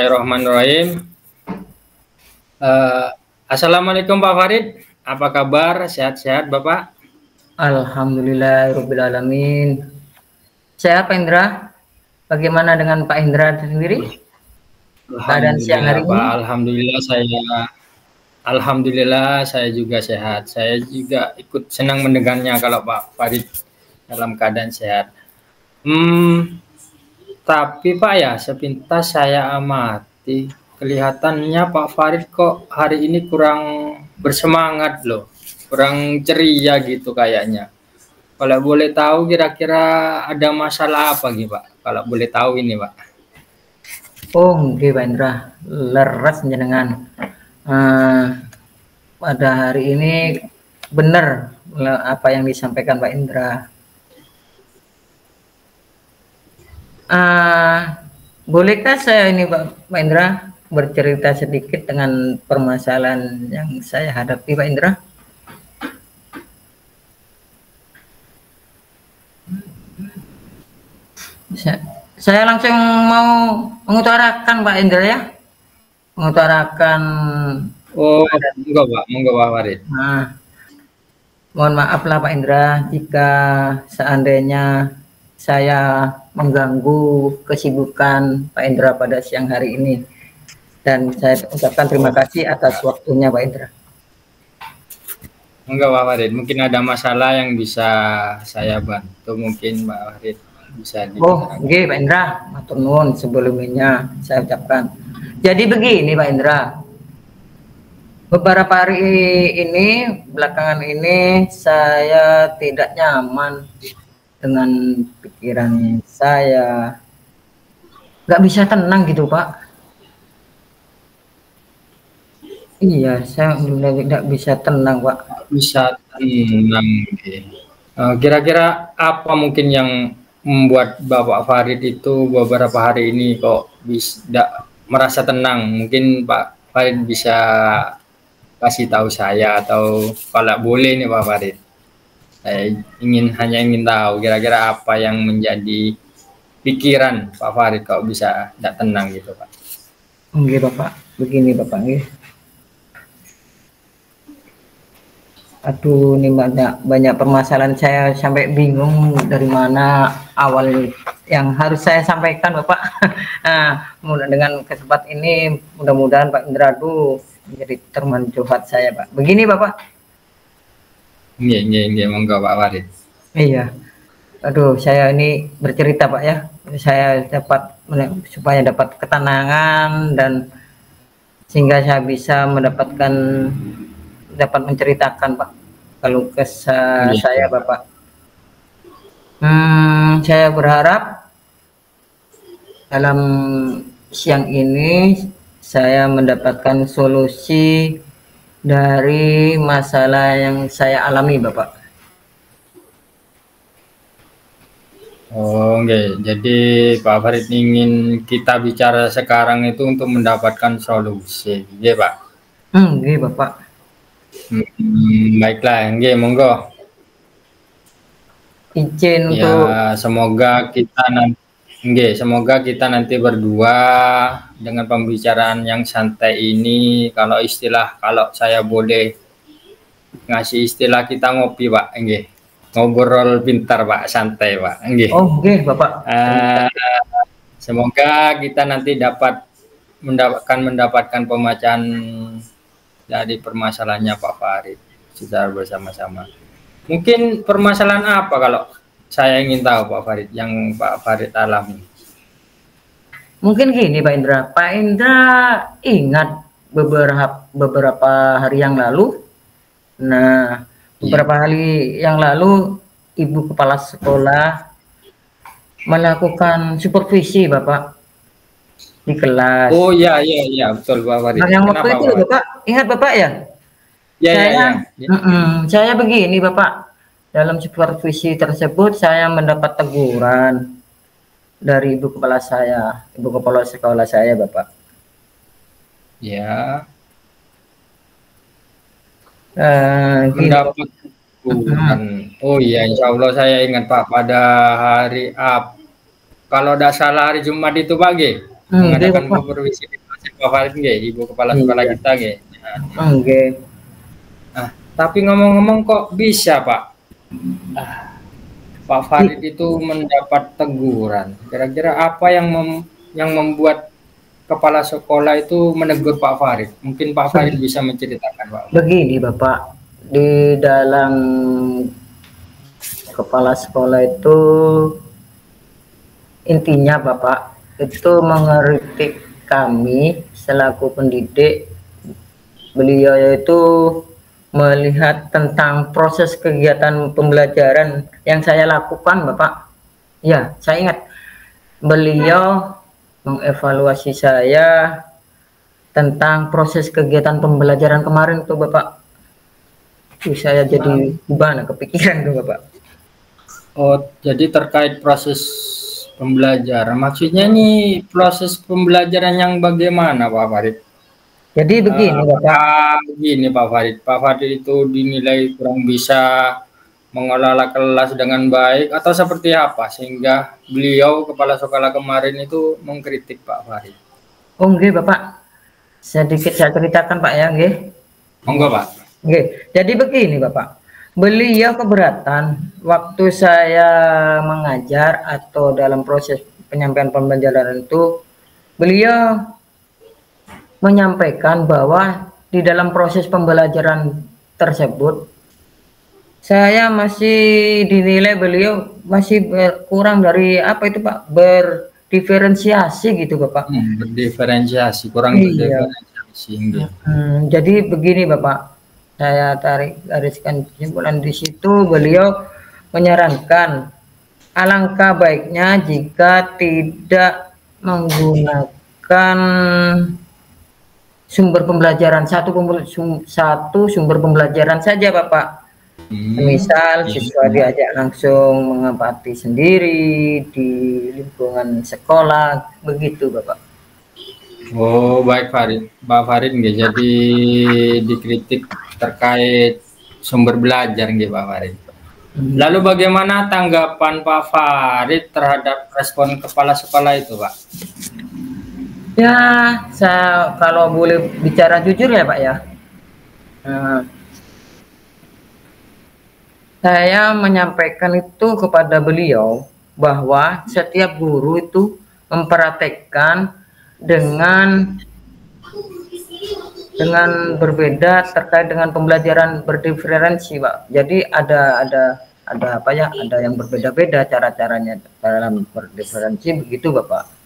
Bismillahirrahmanirrahim. Eh, Assalamualaikum Pak Farid, apa kabar? Sehat-sehat Bapak? Alhamdulillahirrahmanirrahim. Sehat Pak Indra. Bagaimana dengan Pak Indra sendiri? Keadaan siang Alhamdulillah hari Pak, ini? Alhamdulillah saya juga sehat. Saya juga ikut senang mendengarnya kalau Pak Farid dalam keadaan sehat. Tapi Pak ya, sepintas saya amati, kelihatannya Pak Farid kok hari ini kurang bersemangat loh, kurang ceria gitu kayaknya. Kalau boleh tahu kira-kira ada masalah apa gitu Pak? Kalau boleh tahu ini Pak. Oh, nggih Pak Indra. Leres jenengan. Eh, pada hari ini benar apa yang disampaikan Pak Indra. Eh, bolehkah saya ini Pak Indra bercerita sedikit dengan permasalahan yang saya hadapi Pak Indra? Saya langsung mau mengutarakan Pak Indra ya, mengutarakan. Oh, monggo Pak Farid. Nah, mohon maaf lah Pak Indra jika seandainya saya mengganggu kesibukan Pak Indra pada siang hari ini, dan saya ucapkan terima Oh, kasih atas waktunya Pak Indra. monggo Pak Farid. Mungkin ada masalah yang bisa saya bantu, mungkin Pak Farid bisa Oh, dibicarakan. oke Pak Indra, matur nuwun sebelumnya saya ucapkan. Jadi begini Pak Indra, beberapa hari ini, belakangan ini saya tidak nyaman dengan pikiran saya. Nggak bisa tenang gitu Pak. Iya, saya tidak bisa tenang Pak. Bisa tenang. Oke. Kira-kira apa mungkin yang membuat Bapak Farid itu beberapa hari ini kok tidak merasa tenang? Mungkin Pak Farid bisa kasih tahu saya, atau kalau boleh nih Pak Farid, saya hanya ingin tahu kira-kira apa yang menjadi pikiran Pak Farid kok bisa tidak tenang gitu Pak. Oke Bapak, begini Bapak nggih. Aduh, ini banyak permasalahan, saya sampai bingung dari mana awal yang harus saya sampaikan Bapak. Nah, dengan kesempatan ini mudah-mudahan Pak Indra menjadi teman curhat saya Pak. Begini Bapak. Iya, monggo Pak Farid. Iya. Aduh, saya ini bercerita Pak ya. Saya supaya dapat ketenangan dan sehingga saya bisa dapat menceritakan Pak kalau kesah Iya, saya Bapak. Saya berharap dalam siang ini saya mendapatkan solusi dari masalah yang saya alami Bapak. oh enggak, jadi Pak Farid ingin kita bicara sekarang itu untuk mendapatkan solusi, iya Pak. Iya Bapak. Baiklah, enggak, monggo. Izin Ya, untuk semoga kita nanti berdua dengan pembicaraan yang santai ini, kalau saya boleh ngasih istilah, kita ngopi Pak, enggak. Ngobrol pintar Pak, santai Pak, enggak. oke Bapak. Eh, Semoga kita nanti mendapatkan pemecahan dari permasalahannya Pak Farid secara bersama-sama. Mungkin permasalahan apa kalau saya ingin tahu Pak Farid, yang Pak Farid alami? Mungkin gini Pak Indra. Pak Indra ingat beberapa hari yang lalu. Nah, beberapa hari yang lalu Ibu Kepala Sekolah melakukan supervisi Bapak di kelas. Oh iya, betul Pak Farid. Nah, yang waktu Kenapa itu Pak Farid? Bapak ingat Bapak ya? Ya. Saya begini Bapak, dalam supervisi tersebut saya mendapat teguran dari Ibu Kepala Sekolah saya Bapak. Ya. Mendapat teguran. Oh iya, insya Allah saya ingat Pak, pada hari kalau tidak salah hari Jumat itu pagi. mengadakan Bapak. supervisi di kelas Pak Farid nggih, Ibu kepala sekolah Iya. kita nggih. Nggih. Nah, tapi ngomong-ngomong kok bisa Pak, Pak Farid itu mendapat teguran? Kira-kira apa yang membuat kepala sekolah itu menegur Pak Farid? Mungkin Pak Farid bisa menceritakan Pak. Begini Bapak, di dalam kepala sekolah itu intinya Bapak itu mengkritik kami selaku pendidik. Beliau yaitu melihat tentang proses kegiatan pembelajaran yang saya lakukan Bapak. Ya, saya ingat beliau mengevaluasi saya tentang proses kegiatan pembelajaran kemarin tuh Bapak. Saya jadi gimana kepikiran tuh Bapak. Oh, jadi terkait proses pembelajaran. Maksudnya nih proses pembelajaran yang bagaimana Pak Farid? Jadi begini Bapak. Begini Pak Farid. Pak Farid itu dinilai kurang bisa mengelola kelas dengan baik atau seperti apa sehingga beliau kepala sekolah kemarin itu mengkritik Pak Farid? Oh nggih Bapak. Sedikit saya ceritakan Pak ya nggih. Monggo Pak. Nggih. Jadi begini Bapak. Beliau keberatan waktu saya mengajar atau dalam proses penyampaian pembelajaran itu beliau menyampaikan bahwa di dalam proses pembelajaran tersebut saya masih dinilai beliau masih kurang dari apa itu Pak, berdiferensiasi gitu Bapak. Berdiferensiasi, kurang Iya. berdiferensiasi. Jadi begini Bapak, saya tarik gariskan kesimpulan di situ. Beliau menyarankan alangkah baiknya jika tidak menggunakan sumber pembelajaran satu sumber pembelajaran saja Bapak. Misal siswa diajak langsung mengamati sendiri di lingkungan sekolah, begitu Bapak. Oh baik Farid, Pak Farid nggih, jadi dikritik terkait sumber belajar nggih Pak Farid. Lalu bagaimana tanggapan Pak Farid terhadap respon kepala sekolah itu Pak? Ya, saya kalau boleh bicara jujur ya Pak ya, saya menyampaikan itu kepada beliau bahwa setiap guru itu mempraktekkan dengan berbeda terkait dengan pembelajaran berdiferensi Pak. Jadi ada apa ya, ada yang berbeda-beda cara-caranya dalam berdiferensi, begitu Bapak.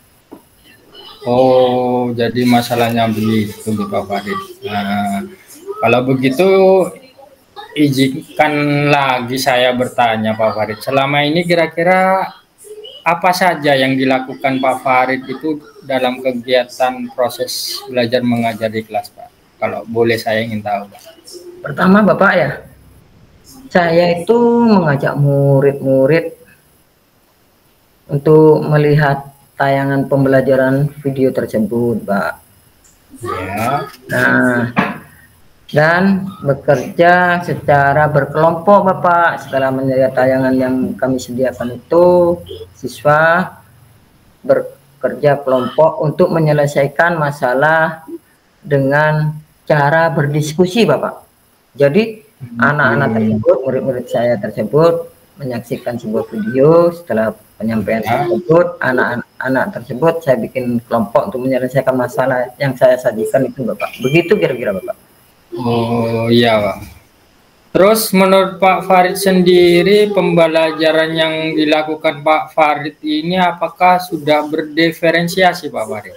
Oh, jadi masalahnya begitu Pak Farid. Nah, kalau begitu izinkan lagi saya bertanya Pak Farid. Selama ini kira-kira apa saja yang dilakukan Pak Farid itu dalam kegiatan proses belajar mengajar di kelas Pak? Kalau boleh saya ingin tahu Pak. Pertama Bapak ya, saya itu mengajak murid-murid untuk melihat tayangan pembelajaran video tersebut, Pak. Ya. Nah, dan bekerja secara berkelompok, Bapak. Setelah melihat tayangan yang kami sediakan itu, siswa bekerja kelompok untuk menyelesaikan masalah dengan cara berdiskusi, Bapak. Jadi anak-anak tersebut, murid-murid saya tersebut menyaksikan sebuah video. Setelah penyampaian tersebut, anak-anak tersebut saya bikin kelompok untuk menyelesaikan masalah yang saya sajikan itu Bapak. Begitu kira-kira Bapak. Oh iya Pak. Terus menurut Pak Farid sendiri, pembelajaran yang dilakukan Pak Farid ini apakah sudah berdiferensiasi Pak Farid?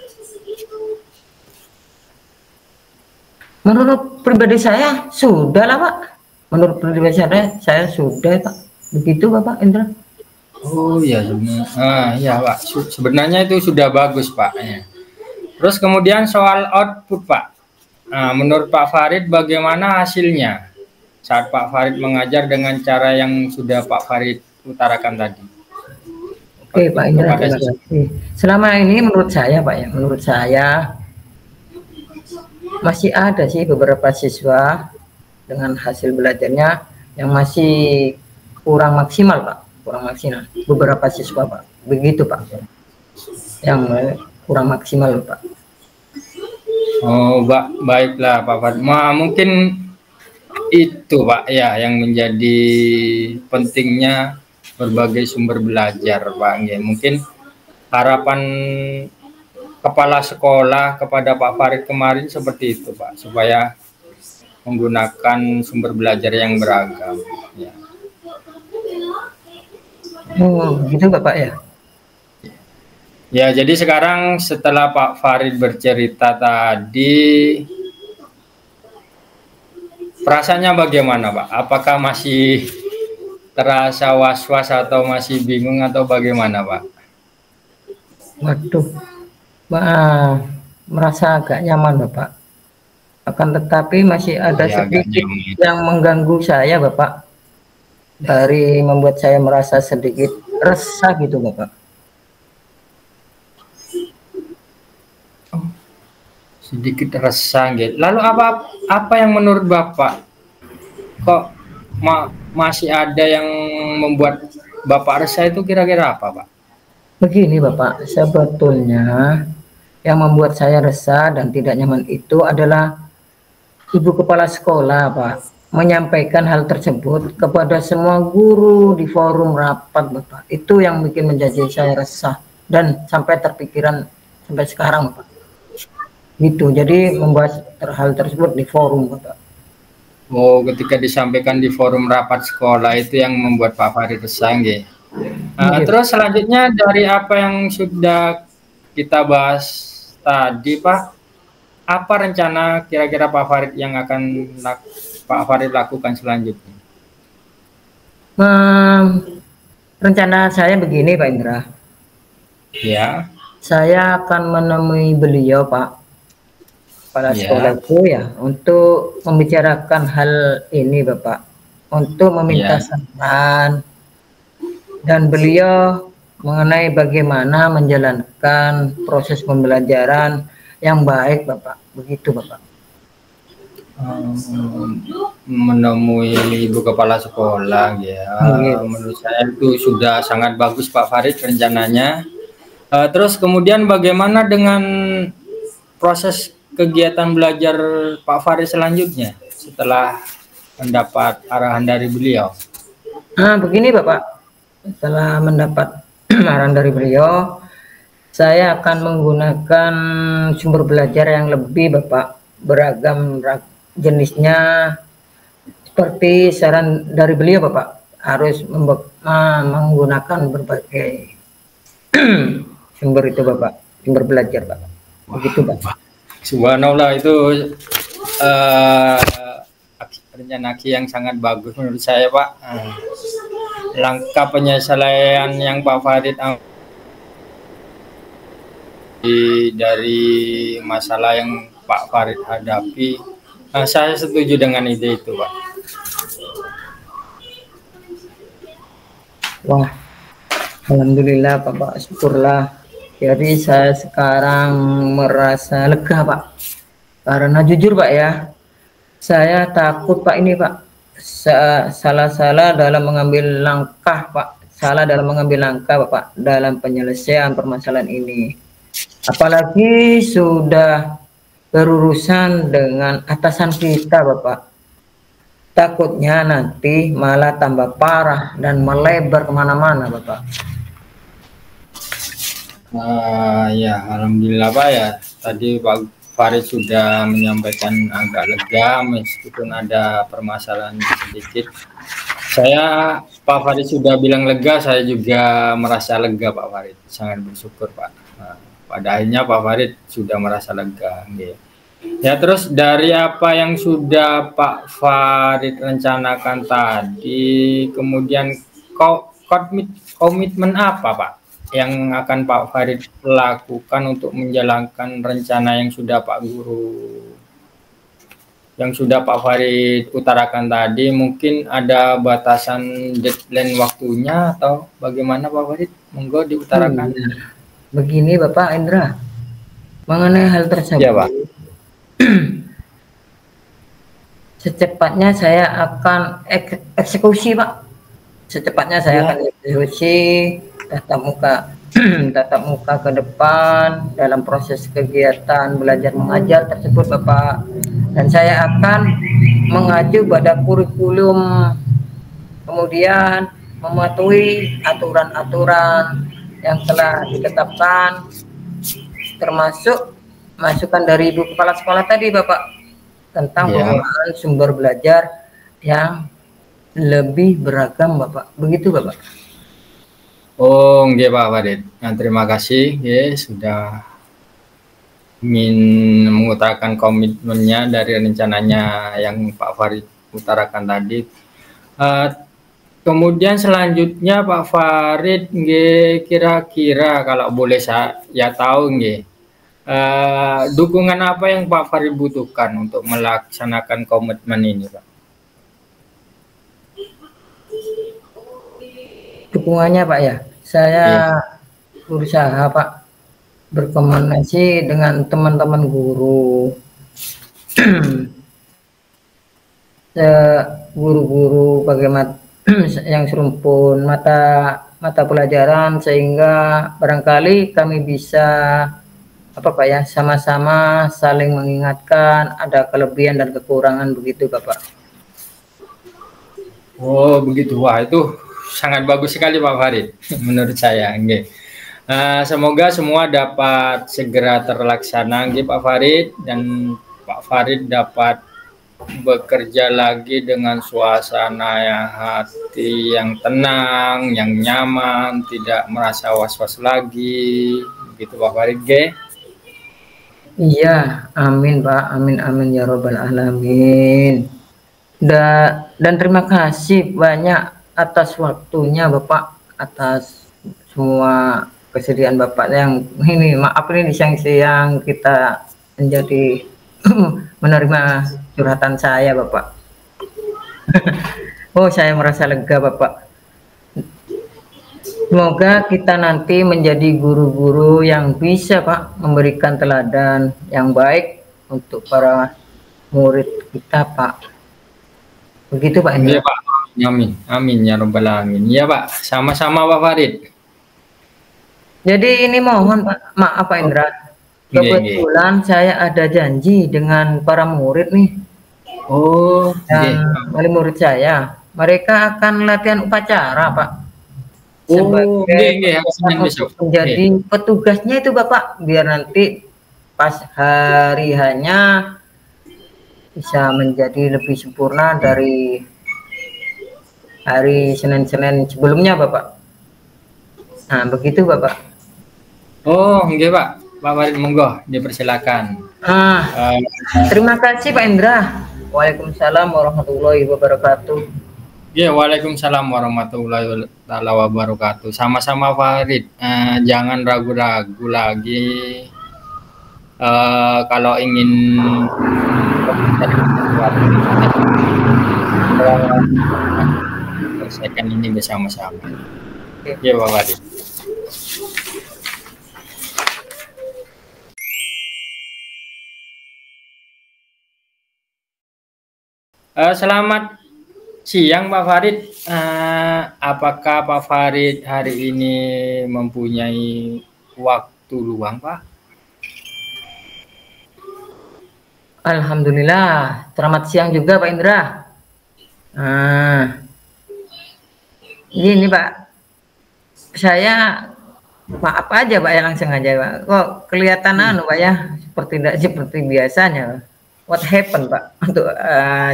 Menurut pribadi saya sudah lah Pak. Menurut pribadi saya sudah Pak. Begitu Bapak Indra. Oh iya, ya Pak. Sebenarnya itu sudah bagus Pak. Ya. Terus kemudian soal output Pak. Nah, menurut Pak Farid bagaimana hasilnya saat Pak Farid mengajar dengan cara yang sudah Pak Farid utarakan tadi? Oke Pak Indra, terima kasih. Selama ini menurut saya Pak ya, menurut saya masih ada sih beberapa siswa dengan hasil belajarnya yang masih kurang maksimal Pak. Kurang maksimal beberapa siswa Pak, begitu Pak, yang kurang maksimal Pak. Oh, baiklah Pak Farid. Mungkin itu Pak ya yang menjadi pentingnya berbagai sumber belajar Pak. Mungkin harapan kepala sekolah kepada Pak Farid kemarin seperti itu Pak, supaya menggunakan sumber belajar yang beragam ya. Oh gitu Bapak ya. Ya, jadi sekarang setelah Pak Farid bercerita tadi, perasaannya bagaimana Pak? Apakah masih terasa was-was atau masih bingung atau bagaimana Pak? Waduh, merasa agak nyaman Bapak. Akan tetapi masih ada Ya, sedikit yang mengganggu saya Bapak. Dari membuat saya merasa sedikit resah gitu Bapak. Sedikit resah gitu. Lalu apa yang menurut Bapak kok masih ada yang membuat Bapak resah itu kira-kira apa Pak? Begini Bapak, sebetulnya yang membuat saya resah dan tidak nyaman itu adalah Ibu Kepala Sekolah Pak menyampaikan hal tersebut kepada semua guru di forum rapat Bapak. Itu yang bikin menjadi saya resah dan sampai terpikiran sampai sekarang Bapak. Gitu, jadi membahas hal tersebut di forum Bapak. Oh, ketika disampaikan di forum rapat sekolah itu yang membuat Pak Farid resah nggih. Terus selanjutnya dari apa yang sudah kita bahas tadi Pak, apa rencana kira-kira Pak Farid yang akan Pak Farid lakukan selanjutnya? Rencana saya begini Pak Indra. Ya. Saya akan menemui beliau Pak pada sekolah itu ya untuk membicarakan hal ini Bapak, untuk meminta saran dan beliau mengenai bagaimana menjalankan proses pembelajaran yang baik Bapak, begitu Bapak. Menemui Ibu Kepala Sekolah ya, menurut saya itu sudah sangat bagus Pak Farid rencananya. Terus kemudian bagaimana dengan proses kegiatan belajar Pak Farid selanjutnya setelah mendapat arahan dari beliau? Begini Bapak, setelah mendapat arahan dari beliau, saya akan menggunakan sumber belajar yang lebih Bapak, beragam jenisnya. Seperti saran dari beliau Bapak, harus menggunakan berbagai sumber itu Bapak, sumber belajar Bapak. Begitu Bapak. Subhanallah, itu rencana yang sangat bagus menurut saya Pak. Langkah penyelesaian yang Pak Farid dari masalah yang Pak Farid hadapi, saya setuju dengan ide itu Pak. Wah, alhamdulillah Pak, syukurlah. Jadi saya sekarang merasa lega Pak, karena jujur Pak ya, saya takut Pak ini Pak, salah dalam mengambil langkah Pak, salah dalam mengambil langkah Pak dalam penyelesaian permasalahan ini. Apalagi sudah berurusan dengan atasan kita Bapak. Takutnya nanti malah tambah parah dan melebar kemana-mana Bapak. Ya, alhamdulillah Pak ya. Tadi Pak Farid sudah menyampaikan agak lega meskipun ada permasalahan sedikit. Pak Farid sudah bilang lega, saya juga merasa lega Pak Farid. Sangat bersyukur Pak. Pada akhirnya Pak Farid sudah merasa lega. Ya, terus dari apa yang sudah Pak Farid rencanakan tadi, kemudian komitmen apa Pak yang akan Pak Farid lakukan untuk menjalankan rencana yang sudah Pak Farid utarakan tadi? Mungkin ada batasan deadline waktunya atau bagaimana Pak Farid? Monggo diutarakan. Begini Bapak Indra, mengenai hal tersebut. Ya, Pak. Secepatnya saya akan eksekusi Pak. Secepatnya saya akan eksekusi tatap muka tatap muka ke depan dalam proses kegiatan belajar mengajar tersebut Bapak. Dan saya akan mengacu pada kurikulum, kemudian mematuhi aturan-aturan yang telah ditetapkan, termasuk masukan dari Ibu Kepala Sekolah tadi Bapak, tentang penggunaan sumber belajar yang lebih beragam Bapak. Begitu Bapak. Oh, nggih Pak Farid. Nah, terima kasih sudah ingin mengutarakan komitmennya dari rencananya yang Pak Farid utarakan tadi. Kemudian selanjutnya Pak Farid, kira-kira kalau boleh saya tahu dukungan apa yang Pak Farid butuhkan untuk melaksanakan komitmen ini, Pak? Dukungannya Pak ya, saya berusaha Pak berkomunikasi dengan teman-teman guru, guru-guru bagaimana yang serumpun mata pelajaran, sehingga barangkali kami bisa apa Pak ya, sama-sama saling mengingatkan ada kelebihan dan kekurangan, begitu Bapak. Oh begitu, wah itu sangat bagus sekali Pak Farid menurut saya. Semoga semua dapat segera terlaksana Pak Farid, dan Pak Farid dapat bekerja lagi dengan suasana hati yang tenang, yang nyaman, tidak merasa was-was lagi, begitu Pak Farid. Iya, amin Pak, amin amin ya robbal alamin. Dan terima kasih banyak atas waktunya Bapak, atas semua kesediaan Bapak yang ini, maaf ini di siang-siang kita menjadi menerima curhatan saya Bapak. Oh, saya merasa lega Bapak. Semoga kita nanti menjadi guru-guru yang bisa Pak memberikan teladan yang baik untuk para murid kita Pak. Begitu Pak Indra. Iya Pak, amin, amin ya robbal alamin. Iya Pak, sama-sama Pak Farid. Jadi ini mohon Pak, maaf Pak Indra, kebetulan saya ada janji dengan para murid nih. Oh, dan wali murid saya, mereka akan latihan upacara Pak, sebagai menjadi petugasnya itu Bapak, biar nanti pas hari hanya bisa menjadi lebih sempurna dari hari Senin-Senin sebelumnya Bapak. Nah begitu Bapak. Oh nggih Pak, Pak Farid monggo dipersilakan. Terima kasih Pak Indra. Waalaikumsalam warahmatullahi wabarakatuh. Ya, waalaikumsalam warahmatullahi wabarakatuh. Sama-sama Farid. Jangan ragu-ragu lagi kalau ingin selesaikan ini bersama-sama. Ya Pak Farid. Selamat siang Pak Farid. Apakah Pak Farid hari ini mempunyai waktu luang Pak? Alhamdulillah. Selamat siang juga Pak Indra. Ini Pak, saya maaf aja Pak ya, langsung aja Pak. Kok kelihatan Pak ya, tidak seperti biasanya. What happened Pak untuk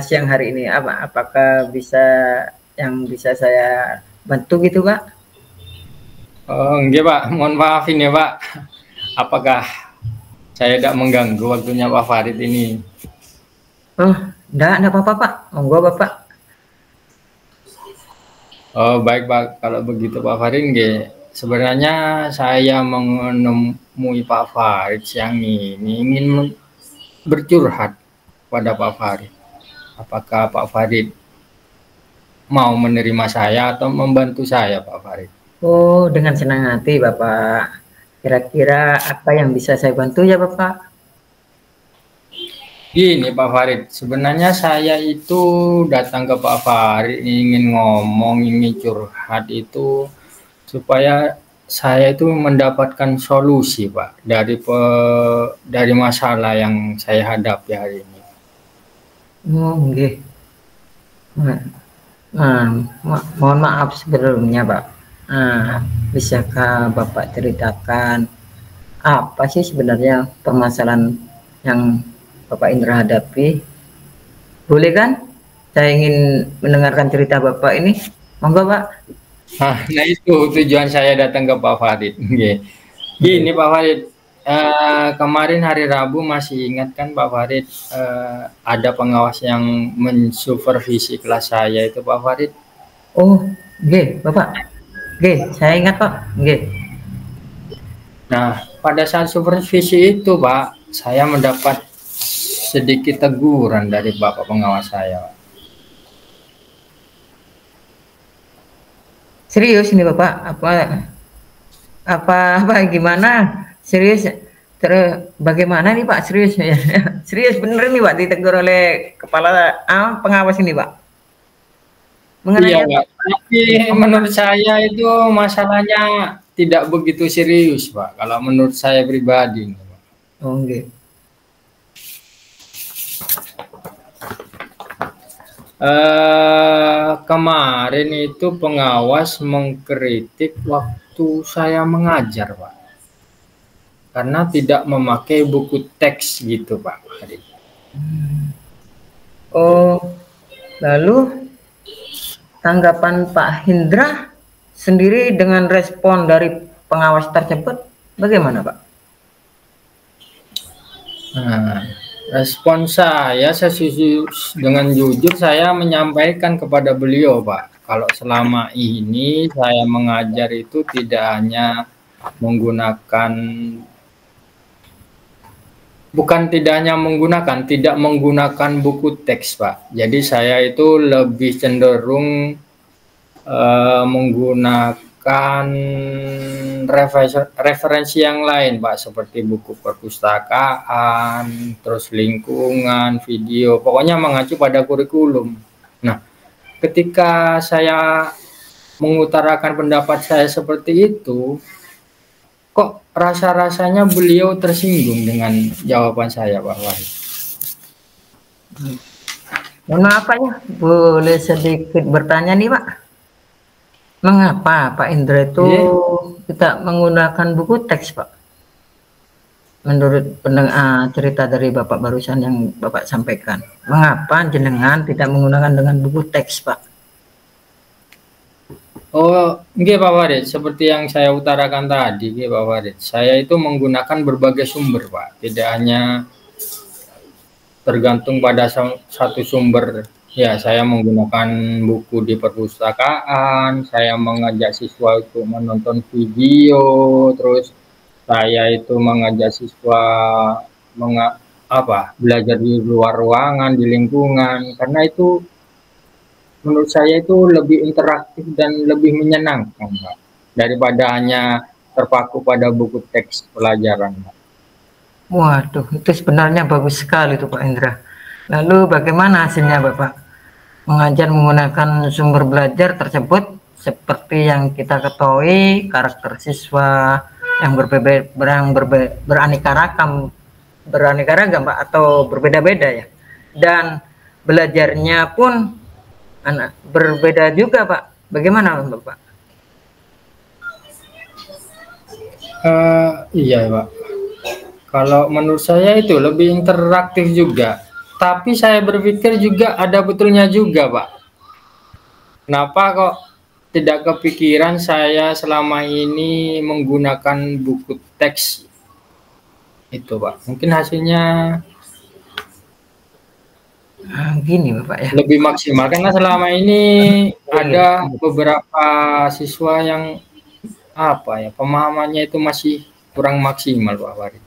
siang hari ini? Apakah bisa bisa saya bantu gitu Pak? Oh enggak Pak, mohon maafin ya Pak. Apakah saya tidak mengganggu waktunya Pak Farid ini? Oh, enggak apa-apa Pak. Monggo Bapak. Oh baik Pak, kalau begitu Pak Farid, sebenarnya saya menemui Pak Farid siang ini ingin bercurhat pada Pak Farid. Apakah Pak Farid mau menerima saya atau membantu saya Pak Farid? Oh, dengan senang hati Bapak. Kira-kira apa yang bisa saya bantu ya Bapak? Gini Pak Farid, sebenarnya saya itu datang ke Pak Farid ingin ngomong, ingin curhat itu supaya saya itu mendapatkan solusi Pak dari masalah yang saya hadapi hari ini. Oh, nggih. Mohon maaf sebelumnya, Pak. Bisakah Bapak ceritakan apa sih sebenarnya permasalahan yang Bapak Indra hadapi? Boleh kan? Saya ingin mendengarkan cerita Bapak ini. Monggo, Pak. Nah itu tujuan saya datang ke Pak Farid. Gini Pak Farid, kemarin hari Rabu masih ingat kan Pak Farid, ada pengawas yang mensupervisi kelas saya itu Pak Farid. Oh, nggih, Bapak. Nggih, saya ingat, Pak. Nggih. Nah, pada saat supervisi itu Pak, saya mendapat sedikit teguran dari Bapak pengawas saya. Serius ini Bapak? Apa gimana? Serius? Bagaimana nih Pak? Serius ya? Serius bener nih Pak ditegur oleh kepala pengawas ini Pak? Mengenai Iya Pak, tapi menurut saya itu masalahnya tidak begitu serius Pak, kalau menurut saya pribadi. Oh, okay. Kemarin itu pengawas mengkritik waktu saya mengajar Pak, karena tidak memakai buku teks gitu Pak. Oh, lalu tanggapan Pak Hindra sendiri dengan respon dari pengawas tersebut bagaimana Pak? Nah, respon saya dengan jujur saya menyampaikan kepada beliau Pak, kalau selama ini saya mengajar itu tidak hanya menggunakan, tidak menggunakan buku teks Pak. Jadi saya itu lebih cenderung menggunakan referensi yang lain Pak, seperti buku perpustakaan, terus lingkungan, video, pokoknya mengacu pada kurikulum. Nah, ketika saya mengutarakan pendapat saya seperti itu, kok rasa-rasanya beliau tersinggung dengan jawaban saya Pak Wahid. Mohon maaf Pak ya, boleh sedikit bertanya nih Pak? Mengapa Pak Indra itu tidak menggunakan buku teks Pak? Menurut cerita dari Bapak barusan yang Bapak sampaikan, mengapa jenengan tidak menggunakan dengan buku teks Pak? Oh, nggih Pak Warid, seperti yang saya utarakan tadi, nggih Pak Warid, saya itu menggunakan berbagai sumber Pak, tidak hanya tergantung pada satu sumber. Ya, saya menggunakan buku di perpustakaan, saya mengajak siswa untuk menonton video, terus saya itu mengajak siswa belajar di luar ruangan, di lingkungan, karena itu menurut saya itu lebih interaktif dan lebih menyenangkan Pak, daripada hanya terpaku pada buku teks pelajaran Pak. Waduh, itu sebenarnya bagus sekali tuh Pak Indra. Lalu bagaimana hasilnya Bapak? Mengajar menggunakan sumber belajar tersebut, seperti yang kita ketahui karakter siswa yang beraneka ragam Pak, atau berbeda-beda ya, dan belajarnya pun berbeda juga Pak. Bagaimana Bapak? Iya Pak, kalau menurut saya itu lebih interaktif juga. Tapi saya berpikir juga ada betulnya juga Pak. Kenapa kok tidak kepikiran saya selama ini menggunakan buku teks itu Pak. Mungkin hasilnya Gini Bapak ya. lebih maksimal, karena selama ini ada beberapa siswa yang pemahamannya itu masih kurang maksimal Pak Warid.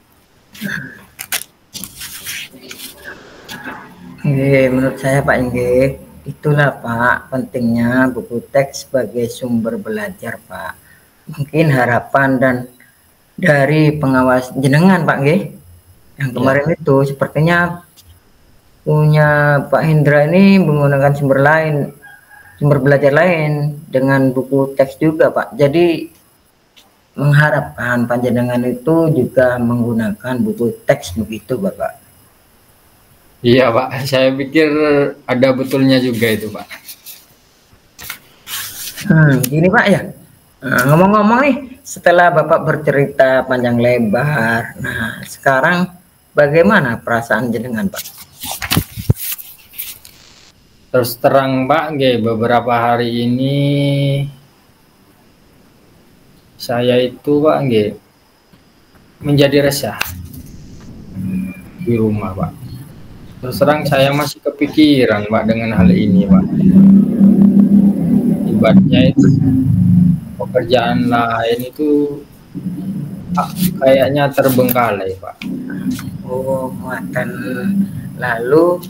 Menurut saya Pak Inge, itulah Pak pentingnya buku teks sebagai sumber belajar Pak. Mungkin harapan dan dari pengawas jenengan Pak Inge yang kemarin itu sepertinya punya Pak Hendra ini menggunakan sumber belajar lain dengan buku teks juga Pak. Jadi mengharapkan panjenengan itu juga menggunakan buku teks begitu Bapak. Iya Pak, saya pikir ada betulnya juga itu Pak. Gini Pak ya. Nah, ngomong-ngomong nih, setelah Bapak bercerita panjang lebar, nah sekarang bagaimana perasaan jenengan Pak? Terus terang Pak, beberapa hari ini saya itu Pak menjadi resah di rumah Pak. Terus terang saya masih kepikiran Pak dengan hal ini Pak. Ibaratnya itu pekerjaan lain itu kayaknya terbengkalai Pak. Oh, muatan. Lalu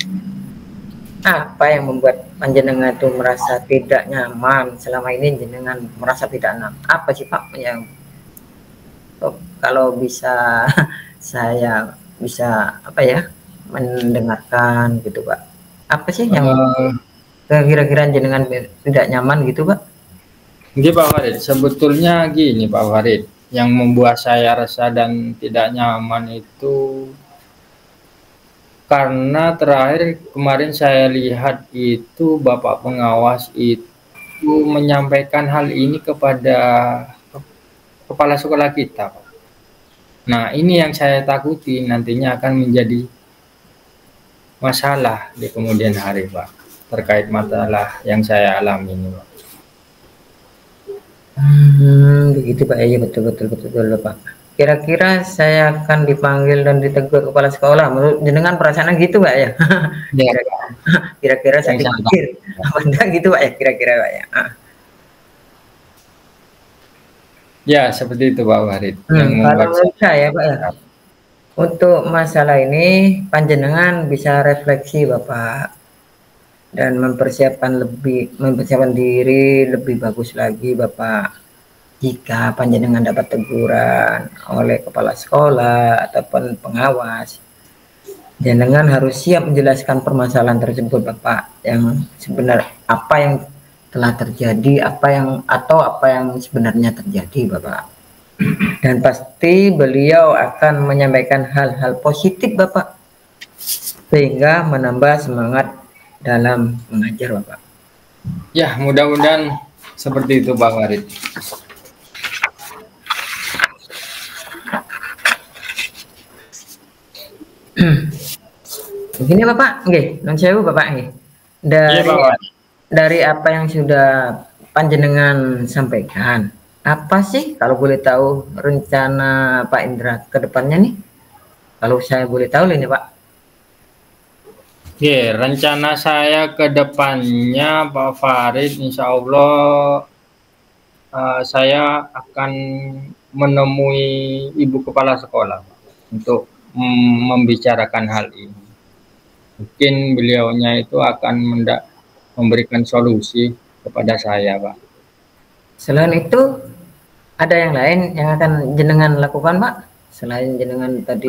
apa yang membuat panjenengan itu merasa tidak nyaman selama ini jenengan merasa tidak nyaman? Apa sih Pak yang kalau bisa saya bisa apa ya mendengarkan gitu Pak? Apa sih yang kira-kira jenengan tidak nyaman gitu Pak? Gini Pak Farid, sebetulnya gini Pak Farid, yang membuat saya resah dan tidak nyaman itu karena terakhir kemarin saya lihat itu Bapak pengawas itu menyampaikan hal ini kepada kepala sekolah kita Pak. Nah ini yang saya takuti nantinya akan menjadi masalah di kemudian hari Pak, terkait masalah yang saya alami ini Pak. Begitu Pak, ya betul Pak. Kira-kira saya akan dipanggil dan ditegur kepala sekolah. Menurut jenengan perasaan gitu Pak ya? Kira-kira saya dipanggil apa enggak gitu Pak ya? Kira-kira Pak ya? Ya seperti itu Pak Farid. Kalau menurut saya Pak ya, untuk masalah ini panjenengan bisa refleksi Bapak dan mempersiapkan diri lebih bagus lagi Bapak. Jika panjenengan dapat teguran oleh kepala sekolah ataupun pengawas, jenengan harus siap menjelaskan permasalahan tersebut Bapak, yang sebenarnya apa yang telah terjadi, apa yang sebenarnya terjadi Bapak. Dan pasti beliau akan menyampaikan hal-hal positif Bapak, sehingga menambah semangat dalam mengajar Bapak. Ya mudah-mudahan seperti itu Pak Farid. Begini Bapak, non sewu Bapak dari apa yang sudah panjenengan sampaikan, apa sih kalau boleh tahu rencana Pak Indra ke depannya nih? Kalau saya boleh tahu ini Pak. Rencana saya ke depannya Pak Farid, insya Allah saya akan menemui Ibu Kepala Sekolah untuk membicarakan hal ini. Mungkin beliaunya itu akan memberikan solusi kepada saya Pak. Selain itu ada yang lain yang akan jenengan lakukan Pak? Selain jenengan tadi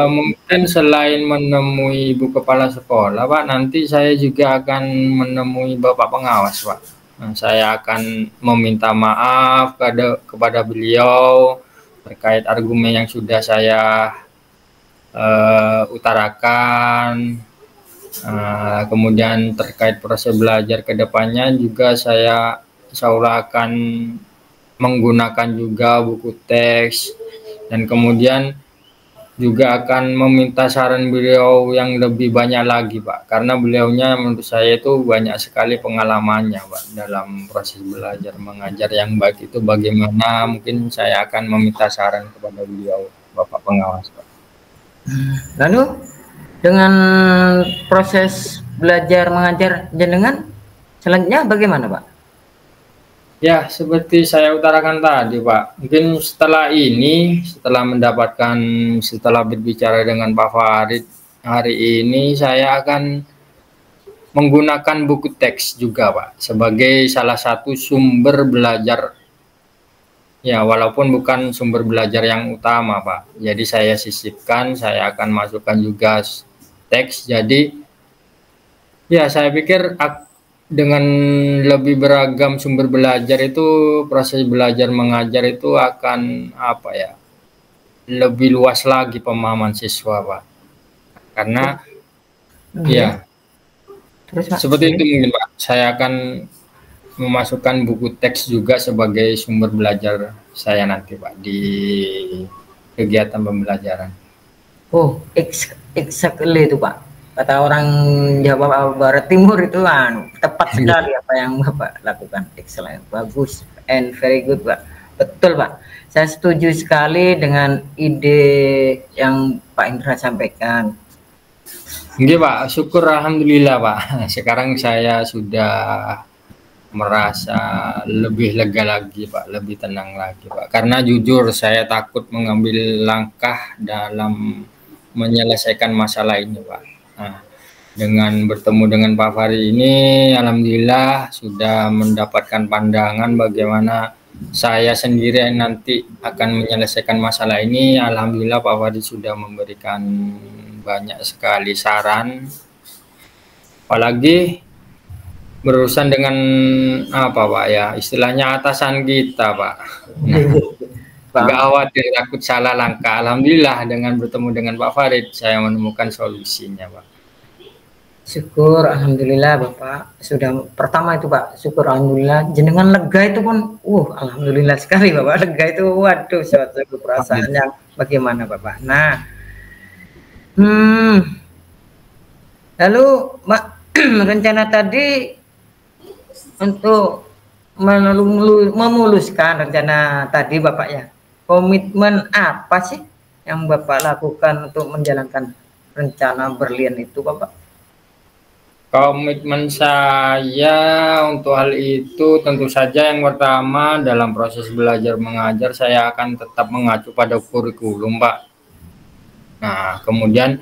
mungkin selain menemui Ibu Kepala Sekolah Pak, nanti saya juga akan menemui Bapak pengawas Pak. Saya akan meminta maaf kepada beliau terkait argumen yang sudah saya utarakan. Kemudian terkait proses belajar kedepannya juga saya insya Allah akan menggunakan juga buku teks, dan kemudian juga akan meminta saran beliau yang lebih banyak lagi Pak, karena beliaunya menurut saya itu banyak sekali pengalamannya Pak dalam proses belajar mengajar yang baik itu bagaimana. Mungkin saya akan meminta saran kepada beliau Bapak pengawas Pak. Lalu dengan proses belajar mengajar jenengan selanjutnya bagaimana Pak? Ya seperti saya utarakan tadi Pak, mungkin setelah berbicara dengan Pak Farid hari ini, saya akan menggunakan buku teks juga Pak sebagai salah satu sumber belajar. Ya walaupun bukan sumber belajar yang utama Pak, jadi saya sisipkan, saya akan masukkan juga teks. Jadi ya saya pikir dengan lebih beragam sumber belajar itu, proses belajar mengajar itu akan apa ya, lebih luas lagi pemahaman siswa, Pak. Karena ya Terus Pak, seperti itu mungkin, Pak. Saya akan memasukkan buku teks juga sebagai sumber belajar saya nanti, Pak, di kegiatan pembelajaran. oh exactly itu Pak. Kata orang Jawa Barat Timur itu tepat sekali apa yang Bapak lakukan. Excellent, bagus, and very good Pak. Betul Pak. Saya setuju sekali dengan ide yang Pak Indra sampaikan. Nggih, Pak, syukur alhamdulillah, Pak. Sekarang saya sudah merasa lebih lega lagi, Pak, lebih tenang lagi, Pak. Karena jujur saya takut mengambil langkah dalam menyelesaikan masalah ini, Pak. Nah, dengan bertemu dengan Pak Fahri ini, alhamdulillah sudah mendapatkan pandangan bagaimana saya sendiri yang nanti akan menyelesaikan masalah ini. Alhamdulillah Pak Fahri sudah memberikan banyak sekali saran, apalagi berurusan dengan apa Pak ya, istilahnya atasan kita Pak. Nah, agak khawatir takut salah langkah. Alhamdulillah dengan bertemu dengan Pak Farid saya menemukan solusinya Pak. Syukur alhamdulillah Bapak sudah pertama itu Pak, syukur alhamdulillah jenengan lega itu pun alhamdulillah sekali Bapak, lega itu waduh suatu perasaan yang bagaimana Bapak. Nah lalu Mbak rencana tadi untuk memuluskan rencana tadi Bapak ya, komitmen apa sih yang Bapak lakukan untuk menjalankan rencana berlian itu Bapak? Komitmen saya untuk hal itu tentu saja yang pertama dalam proses belajar mengajar saya akan tetap mengacu pada kurikulum Pak. Nah kemudian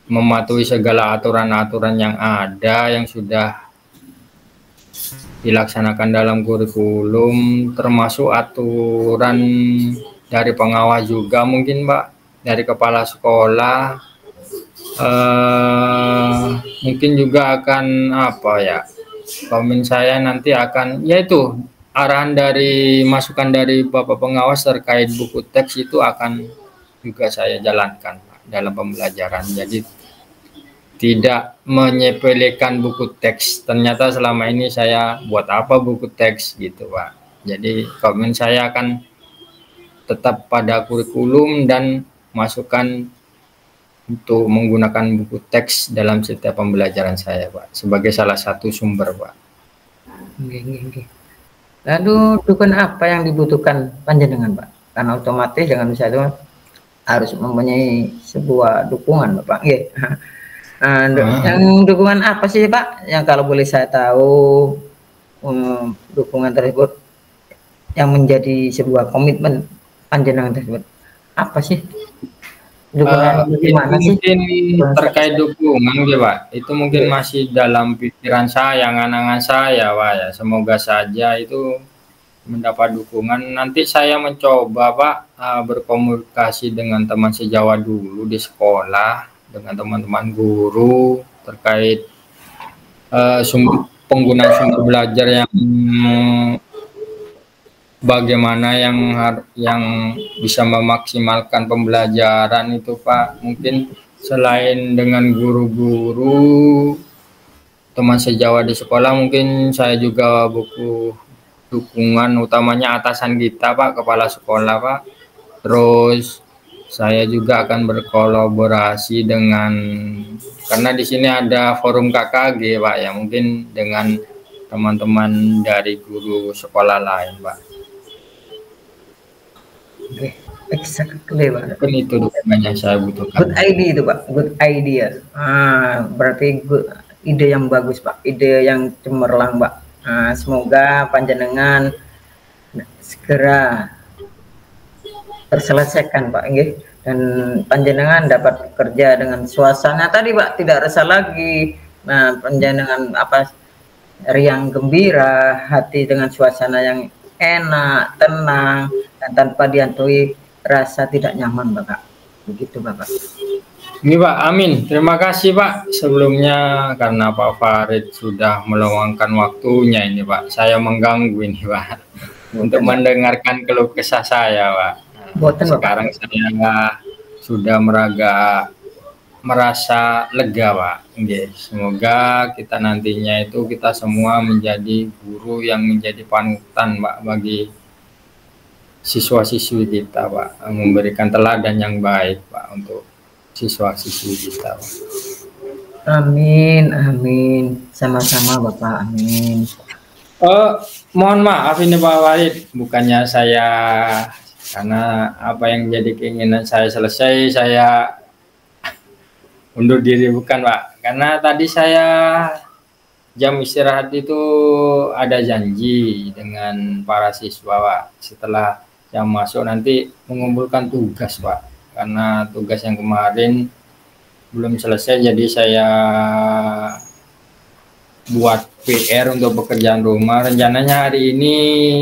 mematuhi segala aturan-aturan yang ada yang sudah dilaksanakan dalam kurikulum, termasuk aturan dari pengawas juga mungkin Pak, dari kepala sekolah. Mungkin juga akan apa ya, komen saya nanti akan yaitu arahan dari masukan dari Bapak pengawas terkait buku teks itu akan juga saya jalankan Pak, dalam pembelajaran. Jadi tidak menyepelekan buku teks. Ternyata selama ini saya buat apa buku teks gitu Pak. Jadi komen saya akan tetap pada kurikulum dan masukan untuk menggunakan buku teks dalam setiap pembelajaran saya Pak, sebagai salah satu sumber Pak. Lalu dukungan apa yang dibutuhkan panjenengan Pak? Karena otomatis dengan usaha itu harus mempunyai sebuah dukungan Bapak. Yang dukungan apa sih Pak? Yang kalau boleh saya tahu dukungan tersebut yang menjadi sebuah komitmen panjenengan tersebut apa sih? Gimana sih? Mungkin terkait dukungan ya Pak, itu mungkin masih dalam pikiran saya, angan-angan saya Pak ya. Semoga saja itu mendapat dukungan. Nanti saya mencoba Pak berkomunikasi dengan teman sejawat dulu di sekolah, dengan teman-teman guru terkait penggunaan sumber belajar yang bagaimana yang bisa memaksimalkan pembelajaran itu Pak. Mungkin selain dengan guru-guru, teman sejawat di sekolah, mungkin saya juga butuh dukungan utamanya atasan kita Pak, kepala sekolah Pak. Terus saya juga akan berkolaborasi dengan, karena di sini ada forum KKG Pak ya, mungkin dengan teman-teman dari guru sekolah lain Pak. Exactly Pak. Mungkin itu dukungannya saya butuhkan. Good idea itu Pak, good idea. Berarti ide yang bagus Pak, ide yang cemerlang Pak. Semoga panjenengan segera terselesaikan Pak, dan panjenengan dapat bekerja dengan suasana tadi Pak, tidak resah lagi. Nah panjenengan riang gembira, hati dengan suasana yang enak, tenang, dan tanpa dihantui rasa tidak nyaman Bapak. Begitu Bapak. Ini Pak, amin. Terima kasih Pak sebelumnya karena Pak Farid sudah meluangkan waktunya ini Pak. Saya mengganggu ini Pak untuk Boten, Pak. mendengarkan keluh kesah saya Pak. Nah, Boten, Bapak. sekarang saya sudah merasa lega Pak. Oke, semoga kita nantinya itu kita semua menjadi guru yang menjadi panutan Pak bagi siswa-siswi kita Pak, memberikan teladan yang baik Pak untuk siswa-siswi kita Pak. Amin, amin. Sama-sama Bapak, amin. Mohon maaf ini Pak Walid, bukannya saya karena apa yang jadi keinginan saya selesai, saya undur diri, bukan Pak. Karena tadi saya jam istirahat itu ada janji dengan para siswa Pak. Setelah jam masuk nanti mengumpulkan tugas Pak. Karena tugas yang kemarin belum selesai, jadi saya buat PR untuk pekerjaan rumah. Rencananya hari ini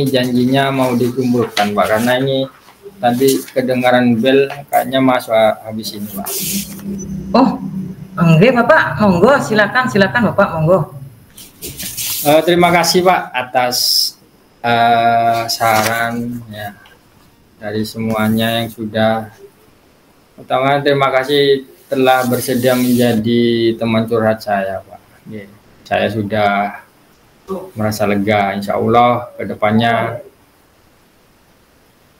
janjinya mau dikumpulkan Pak, karena ini tadi kedengaran bel kayaknya masuk habis ini Pak. Oh, enggak Bapak, monggo silakan Bapak, monggo. Terima kasih Pak atas saran ya dari semuanya yang sudah. Utama terima kasih telah bersedia menjadi teman curhat saya Pak. Saya sudah merasa lega, insya Allah kedepannya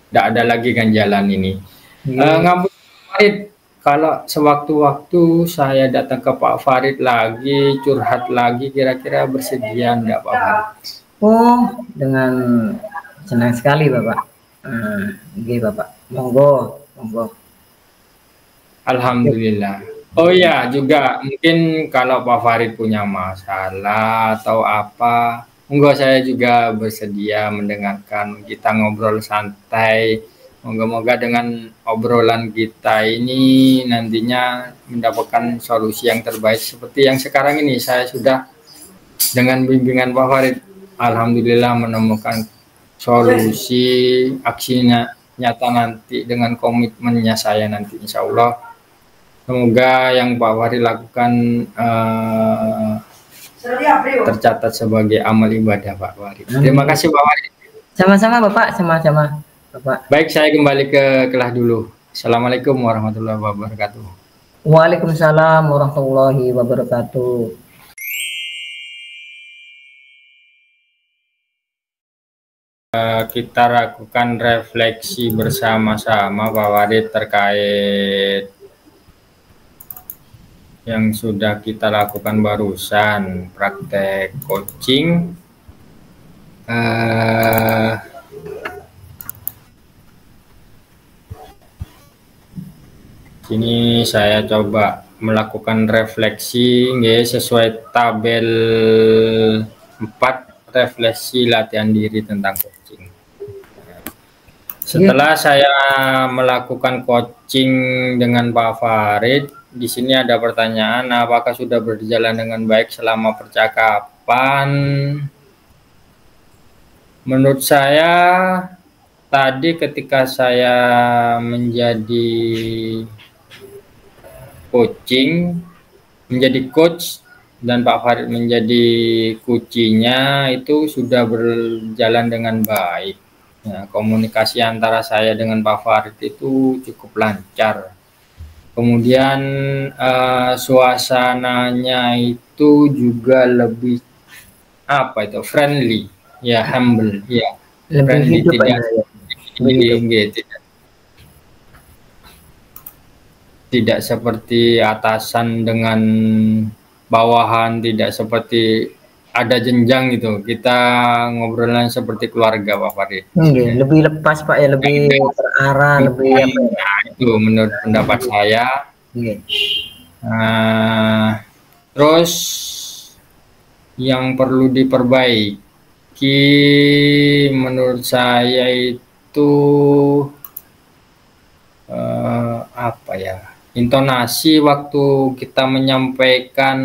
tidak ada lagi ganjalan ini. Ngambut Farid, kalau sewaktu-waktu saya datang ke Pak Farid lagi, curhat lagi, kira-kira bersedia enggak Pak Farid? Oh, dengan senang sekali Bapak. Bapak, monggo, monggo. Alhamdulillah. Oh ya, juga mungkin kalau Pak Farid punya masalah atau apa, enggak, saya juga bersedia mendengarkan kita ngobrol santai. Moga-moga dengan obrolan kita ini nantinya mendapatkan solusi yang terbaik seperti yang sekarang ini. Saya sudah dengan bimbingan Pak Farid, alhamdulillah menemukan solusi aksinya nyata nanti dengan komitmennya saya nanti insya Allah. Semoga yang Pak Farid lakukan tercatat sebagai amal ibadah Pak Farid. Terima kasih Pak Farid. Sama-sama Bapak, sama-sama Bapak. Baik, saya kembali ke kelas dulu. Assalamualaikum warahmatullahi wabarakatuh. Waalaikumsalam warahmatullahi wabarakatuh. Kita lakukan refleksi bersama-sama Pak Farid terkait yang sudah kita lakukan barusan, praktek coaching. Ini saya coba melakukan refleksi sesuai tabel 4 refleksi latihan diri tentang coaching. Setelah saya melakukan coaching dengan Pak Farid, di sini ada pertanyaan, apakah sudah berjalan dengan baik selama percakapan? Menurut saya tadi ketika saya menjadi menjadi coach dan Pak Farid menjadi kucinya, itu sudah berjalan dengan baik. Ya, komunikasi antara saya dengan Pak Farid itu cukup lancar. Kemudian suasananya itu juga lebih friendly, ya, humble, ya, friendly, tidak seperti atasan dengan bawahan, tidak seperti ada jenjang gitu. Kita ngobrolnya seperti keluarga Pak Farid. Lebih lepas Pak ya, lebih terarah, lebih apa ya? Nah, itu menurut pendapat saya. Terus yang perlu diperbaiki menurut saya itu intonasi waktu kita menyampaikan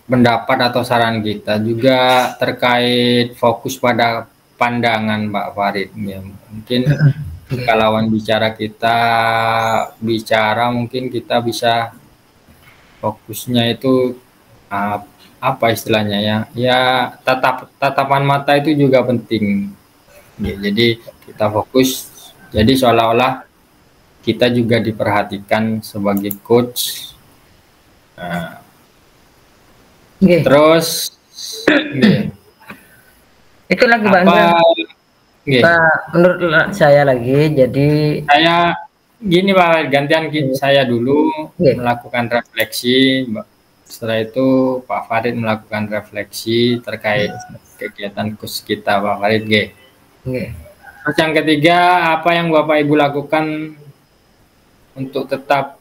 pendapat atau saran kita, juga terkait fokus pada pandangan Pak Farid ya. Mungkin Oke. lawan bicara kita bicara, mungkin kita bisa fokusnya itu apa istilahnya ya? Ya, tatapan mata itu juga penting. Ya, jadi kita fokus. Jadi seolah-olah kita juga diperhatikan sebagai coach. Nah, Oke. terus, nggih, Itu lagi Pak Indra. apa, nggih, Pak, menurut saya lagi, jadi saya gini Pak, gantian saya dulu oke, melakukan refleksi. Setelah itu Pak Farid melakukan refleksi terkait kegiatan coach kita Pak Farid. Nggih. oke. Terus yang ketiga, apa yang Bapak Ibu lakukan untuk tetap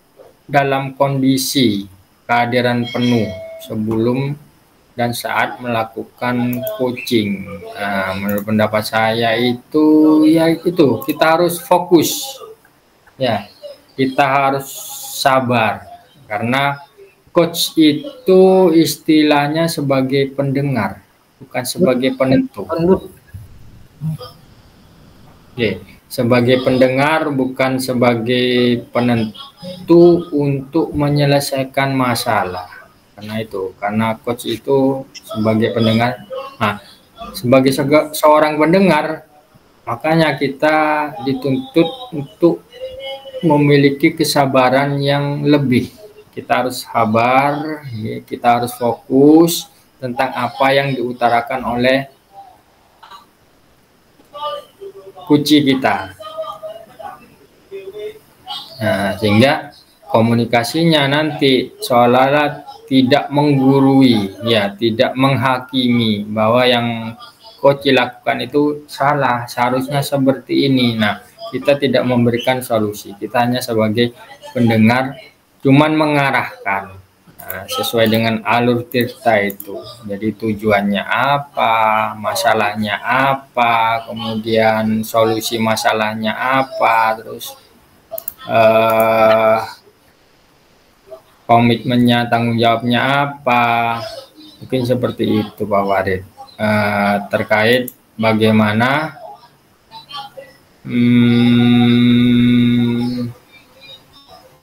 dalam kondisi kehadiran penuh sebelum dan saat melakukan coaching? Nah, menurut pendapat saya itu, ya itu, kita harus fokus, ya, kita harus sabar, karena coach itu istilahnya sebagai pendengar, bukan sebagai penentu. Oke, sebagai pendengar bukan sebagai penentu untuk menyelesaikan masalah. Karena coach itu sebagai pendengar. Nah, sebagai seorang pendengar, makanya kita dituntut untuk memiliki kesabaran yang lebih. Kita harus sabar, ya, kita harus fokus tentang apa yang diutarakan oleh kunci kita. Nah, sehingga komunikasinya nanti seolah-olah tidak menggurui, ya, tidak menghakimi bahwa yang coach lakukan itu salah, seharusnya seperti ini. Nah, kita tidak memberikan solusi, kita hanya sebagai pendengar, cuman mengarahkan. Nah, sesuai dengan alur tirta itu. Jadi tujuannya apa, masalahnya apa, kemudian solusi masalahnya apa, terus komitmennya, tanggung jawabnya apa. Mungkin seperti itu Pak Warid. Terkait bagaimana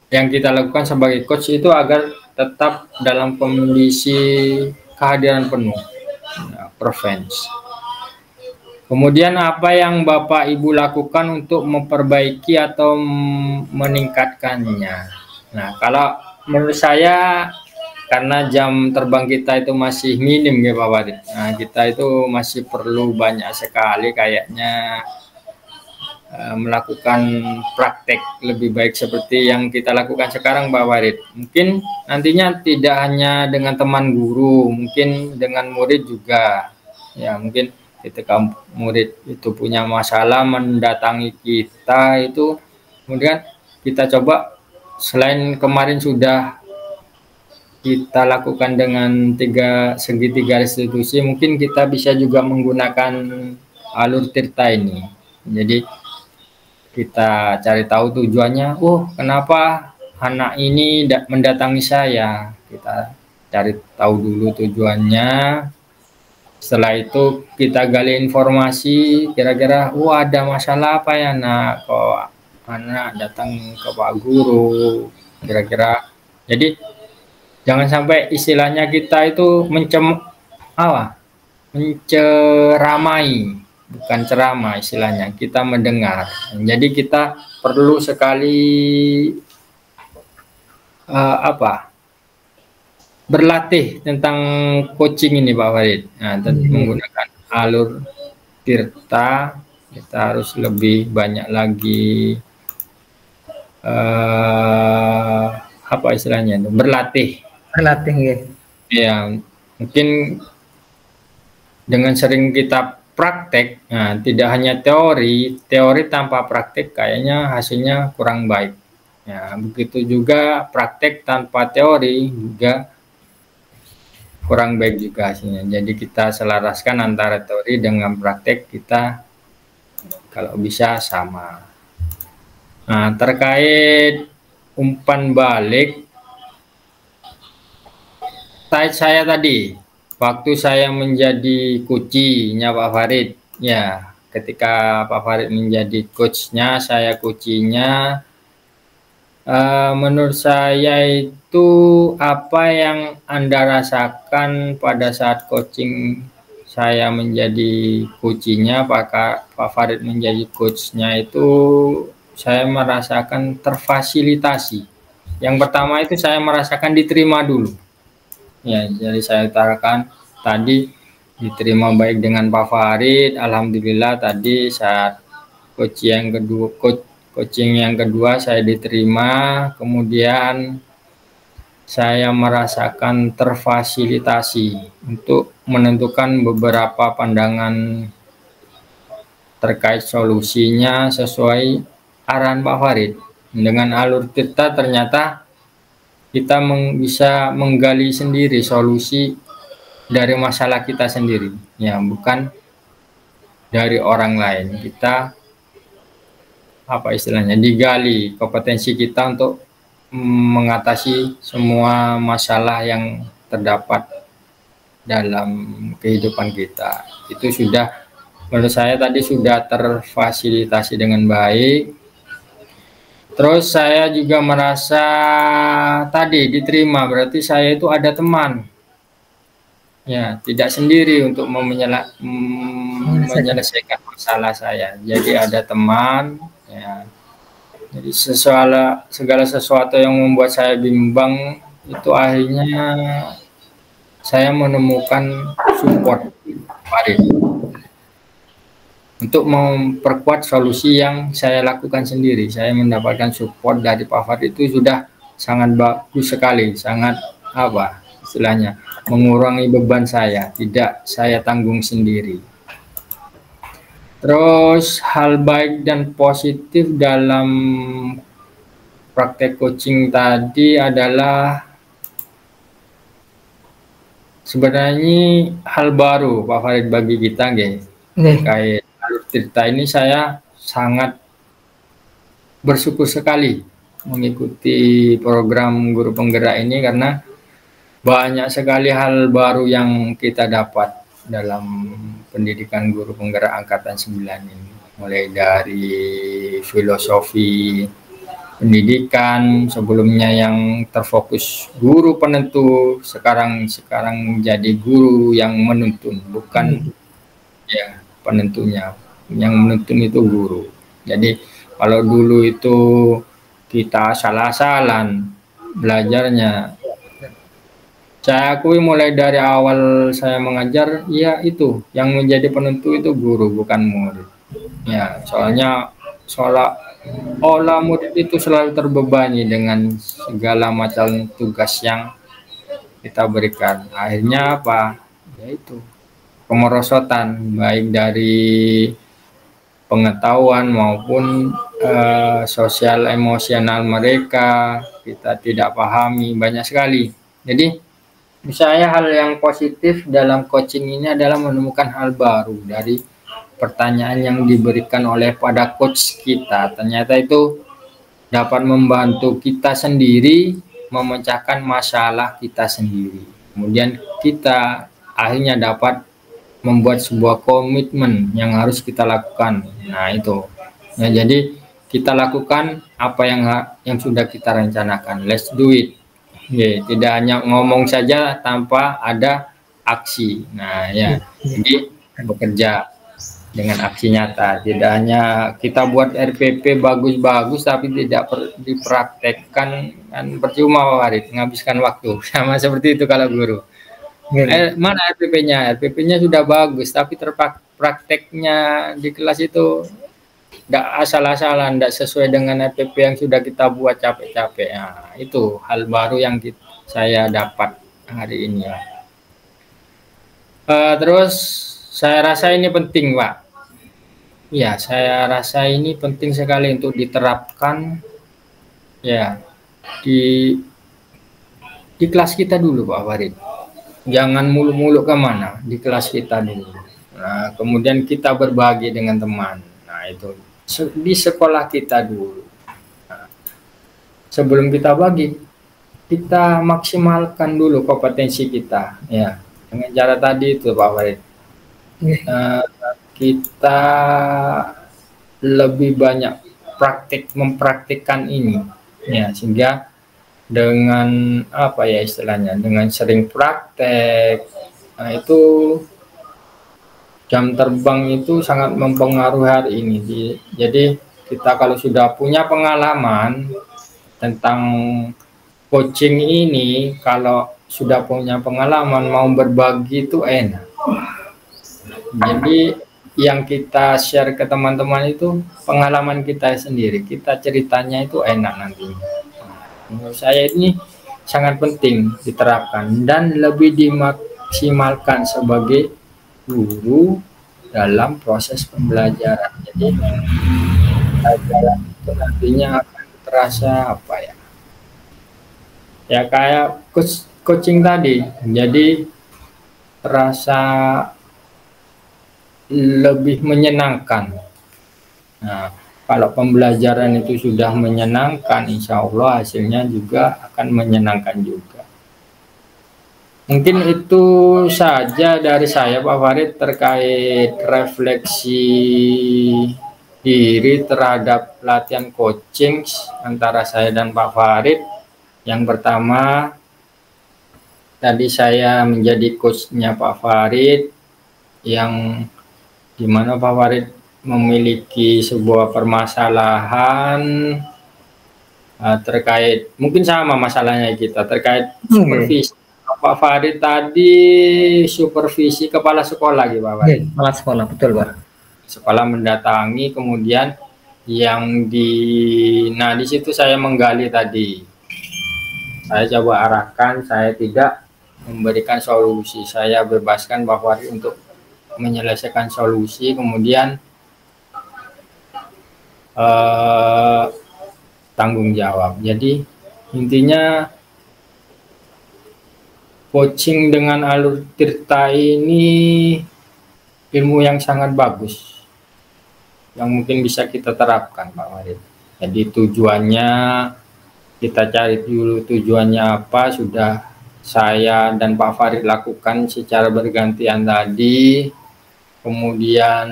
yang kita lakukan sebagai coach itu agar tetap dalam kondisi kehadiran penuh, ya, prevent. Kemudian apa yang Bapak Ibu lakukan untuk memperbaiki atau meningkatkannya? Nah, kalau menurut saya, karena jam terbang kita itu masih minim ya Pak Warid. Nah, kita itu masih perlu banyak sekali kayaknya melakukan praktek lebih baik seperti yang kita lakukan sekarang Pak Warid. Mungkin nantinya tidak hanya dengan teman guru, mungkin dengan murid juga. Ya, mungkin ketika murid itu punya masalah mendatangi kita itu, kemudian kita coba, selain kemarin sudah kita lakukan dengan segitiga restitusi, mungkin kita bisa juga menggunakan alur tirta ini. Jadi kita cari tahu tujuannya. Oh, kenapa anak ini mendatangi saya? Kita cari tahu dulu tujuannya. Setelah itu kita gali informasi, kira-kira, ada masalah apa ya nak, kok anak datang ke Pak Guru, kira-kira. Jadi jangan sampai istilahnya kita itu menceramai, bukan ceramah istilahnya, kita mendengar. Jadi kita perlu sekali berlatih tentang coaching ini Pak Farid. Nah, menggunakan alur tirta, kita harus lebih banyak lagi apa istilahnya itu, berlatih Ya. Ya, mungkin dengan sering kita praktek, nah, tidak hanya teori tanpa praktek kayaknya hasilnya kurang baik. Ya, begitu juga praktek tanpa teori juga kurang baik juga hasilnya. Jadi kita selaraskan antara teori dengan praktek, kita kalau bisa sama. Nah, terkait umpan balik, saya tadi waktu saya menjadi kucinya Pak Farid, ya, ketika Pak Farid menjadi coachnya, saya coachinya. Menurut saya itu apa yang Anda rasakan pada saat coaching saya menjadi coachnya, Pak Farid menjadi coachnya itu saya merasakan terfasilitasi. Yang pertama itu saya merasakan diterima dulu. Ya, jadi saya utarakan tadi diterima baik dengan Pak Farid. Alhamdulillah tadi saat coaching yang kedua saya diterima, kemudian saya merasakan terfasilitasi untuk menentukan beberapa pandangan terkait solusinya sesuai arahan Pak Farid. Dengan alur tirta ternyata kita bisa menggali sendiri solusi dari masalah kita sendiri, ya bukan dari orang lain. Kita apa istilahnya, digali kompetensi kita untuk mengatasi semua masalah yang terdapat dalam kehidupan kita. Itu sudah, menurut saya tadi sudah terfasilitasi dengan baik. Terus saya juga merasa tadi diterima, berarti saya itu ada teman. Ya, tidak sendiri untuk menyelesaikan masalah saya. Jadi ada teman, ya. Jadi segala sesuatu yang membuat saya bimbang itu akhirnya saya menemukan support Farid untuk memperkuat solusi yang saya lakukan sendiri. Saya mendapatkan support dari Pak Farid itu sudah sangat bagus sekali, sangat apa istilahnya, mengurangi beban saya, tidak saya tanggung sendiri. Terus hal baik dan positif dalam praktek coaching tadi adalah sebenarnya hal baru Pak Farid bagi kita, guys. Terkait alur cerita ini saya sangat bersyukur sekali mengikuti program Guru Penggerak ini karena banyak sekali hal baru yang kita dapat dalam pendidikan Guru Penggerak Angkatan 9 ini. Mulai dari filosofi pendidikan, sebelumnya yang terfokus guru penentu, sekarang jadi guru yang menuntun, bukan ya penentunya, yang menuntun itu guru. Jadi kalau dulu itu kita salah-salan belajarnya, saya akui mulai dari awal saya mengajar, ya itu yang menjadi penentu itu guru bukan murid. Ya, soalnya seolah murid itu selalu terbebani dengan segala macam tugas yang kita berikan. Akhirnya apa? Yaitu kemerosotan baik dari pengetahuan maupun sosial emosional mereka kita tidak pahami banyak sekali. Jadi misalnya hal yang positif dalam coaching ini adalah menemukan hal baru dari pertanyaan yang diberikan oleh pada coach kita. Ternyata itu dapat membantu kita sendiri memecahkan masalah kita sendiri. Kemudian kita akhirnya dapat membuat sebuah komitmen yang harus kita lakukan. Nah itu. Nah, jadi kita lakukan apa yang sudah kita rencanakan. Let's do it. Ya, tidak hanya ngomong saja tanpa ada aksi. Nah ya, jadi bekerja dengan aksi nyata. Tidak hanya kita buat RPP bagus-bagus tapi tidak dipraktekkan, kan percuma Pak Farid, menghabiskan waktu. Sama seperti itu kalau guru. Mana RPP-nya? RPP-nya sudah bagus tapi prakteknya di kelas itu tidak asal-asalan, tidak sesuai dengan RPP yang sudah kita buat capek-capek. Nah, itu hal baru yang saya dapat hari ini. Terus saya rasa ini penting, Pak. Ya, saya rasa ini penting sekali untuk diterapkan ya di kelas kita dulu, Pak Farid. Jangan mulu-mulu kemana, di kelas kita dulu. Nah, kemudian kita berbagi dengan teman. Nah, itu di sekolah kita dulu. Nah, sebelum kita bagi, kita maksimalkan dulu kompetensi kita, ya dengan cara tadi itu Pak Farid. kita lebih banyak mempraktikkan ini, ya, sehingga dengan apa ya istilahnya, dengan sering praktek, nah itu jam terbang itu sangat mempengaruhi hari ini. Jadi kita kalau sudah punya pengalaman tentang coaching ini, kalau sudah punya pengalaman mau berbagi itu enak. Jadi yang kita share ke teman-teman itu pengalaman kita sendiri, kita ceritanya itu enak nantinya. Menurut saya ini sangat penting diterapkan dan lebih dimaksimalkan sebagai guru dalam proses pembelajaran. Jadi pembelajaran itu nantinya akan terasa apa ya? Ya kayak coaching tadi. Jadi terasa lebih menyenangkan. Nah, kalau pembelajaran itu sudah menyenangkan, insya Allah hasilnya juga akan menyenangkan juga. Mungkin itu saja dari saya, Pak Farid, terkait refleksi diri terhadap latihan coaching antara saya dan Pak Farid. Yang pertama, tadi saya menjadi coachnya Pak Farid, yang dimana Pak Farid memiliki sebuah permasalahan terkait, mungkin sama masalahnya kita, terkait supervisi. Pak Farid tadi supervisi kepala sekolah gitu Pak Farid. Kepala sekolah, betul Pak. Sekolah mendatangi, kemudian nah di situ saya menggali tadi. Saya coba arahkan, saya tidak memberikan solusi. Saya bebaskan Pak Farid untuk menyelesaikan solusi, kemudian tanggung jawab. Jadi intinya coaching dengan alur Tirta ini ilmu yang sangat bagus yang mungkin bisa kita terapkan Pak Farid. Jadi tujuannya kita cari dulu tujuannya apa, sudah saya dan Pak Farid lakukan secara bergantian tadi. Kemudian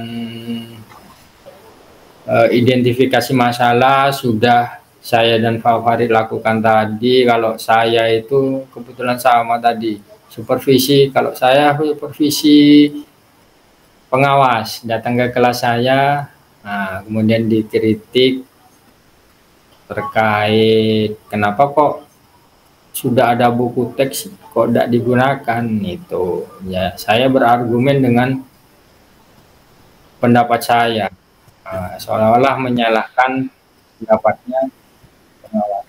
identifikasi masalah sudah saya dan Pak Farid lakukan tadi. Kalau saya itu kebetulan sama tadi supervisi, kalau saya supervisi pengawas datang ke kelas saya, nah, kemudian dikritik terkait kenapa kok sudah ada buku teks kok tidak digunakan. Itu ya, saya berargumen dengan pendapat saya, seolah-olah menyalahkan pendapatnya pengawas,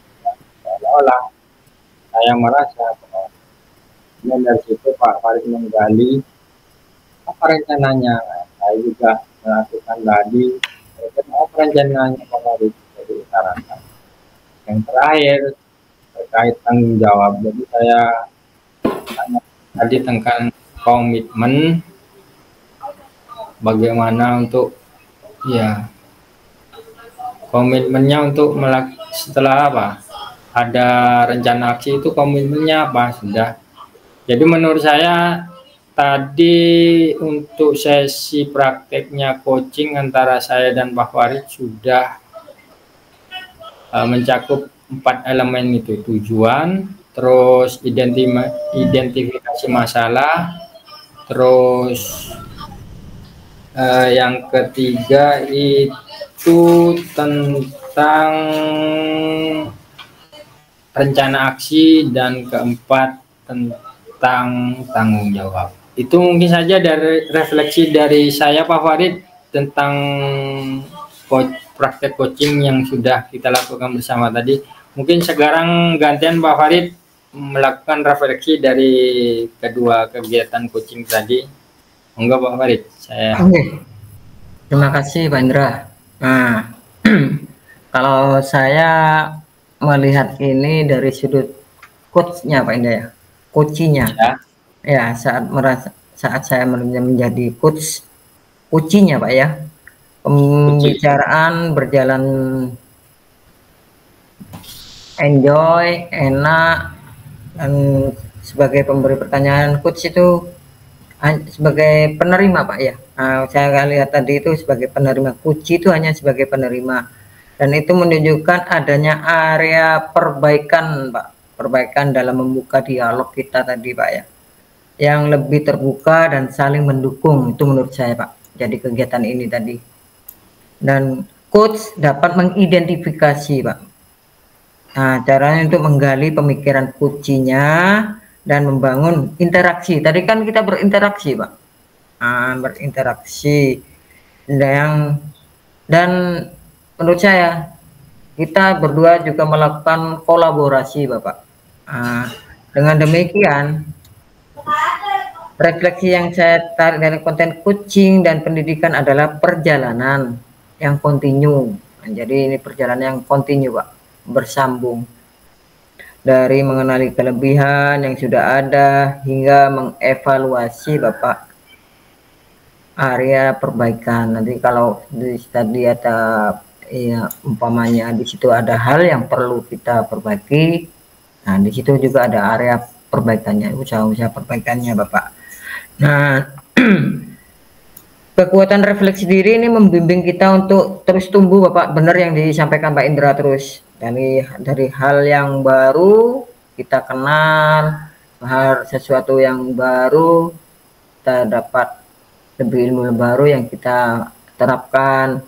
seolah-olah saya merasa bahwa dari situ Pak Farid menggali apa rencananya. Saya juga melakukan tadi apa rencananya Pak Farid dari utarakan. Yang terakhir terkait tanggung jawab, jadi saya tanya tadi tentang komitmen, bagaimana untuk ya komitmennya untuk setelah apa ada rencana aksi itu komitmennya apa sudah. Jadi menurut saya tadi untuk sesi prakteknya coaching antara saya dan Pak Farid sudah mencakup 4 elemen itu: tujuan, terus identifikasi masalah, terus yang ketiga itu tentang rencana aksi, dan keempat tentang tanggung jawab. Itu mungkin saja dari refleksi dari saya Pak Farid tentang praktek coaching yang sudah kita lakukan bersama tadi. Mungkin sekarang gantian Pak Farid melakukan refleksi dari kedua kegiatan coaching tadi. Enggak Pak Farid, saya. Terima kasih Pak Indra. Nah, kalau saya melihat ini dari sudut coachnya Pak Indra ya, coachingnya. Ya, saat saya menjadi coachingnya Pak ya, pembicaraan berjalan enjoy, enak, dan sebagai pemberi pertanyaan coach itu sebagai penerima Pak ya. Saya lihat tadi itu sebagai penerima, kuci itu hanya sebagai penerima, dan itu menunjukkan adanya area perbaikan Pak, perbaikan dalam membuka dialog kita tadi Pak ya, yang lebih terbuka dan saling mendukung, itu menurut saya Pak. Jadi kegiatan ini tadi, dan coach dapat mengidentifikasi Pak. Nah, caranya untuk menggali pemikiran kucinya dan membangun interaksi. Tadi kan kita berinteraksi Pak, berinteraksi dan menurut saya kita berdua juga melakukan kolaborasi Bapak. Dengan demikian, refleksi yang saya tarik dari konten coaching dan pendidikan adalah perjalanan yang kontinu. Jadi ini perjalanan yang kontinu Pak, bersambung dari mengenali kelebihan yang sudah ada hingga mengevaluasi Bapak area perbaikan. Nanti kalau tadi ada ya umpamanya di situ ada hal yang perlu kita perbaiki, nah di situ juga ada area perbaikannya, usaha-usaha perbaikannya Bapak. Nah kekuatan refleksi diri ini membimbing kita untuk terus tumbuh Bapak, benar yang disampaikan Pak Indra, terus dari hal yang baru kita kenal, sesuatu yang baru kita dapat lebih ilmu baru yang kita terapkan,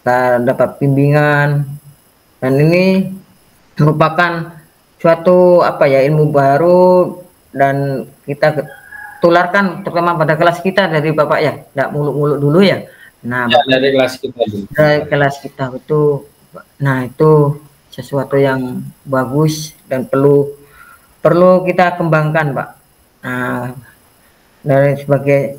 kita dapat bimbingan, dan ini merupakan suatu ilmu baru dan kita tularkan terutama pada kelas kita dari Bapak ya, tidak muluk-muluk dulu ya. Nah ya, dari kelas kita dulu. Dari kelas kita betul. Nah itu sesuatu yang bagus dan perlu kita kembangkan Pak. Nah dari sebagai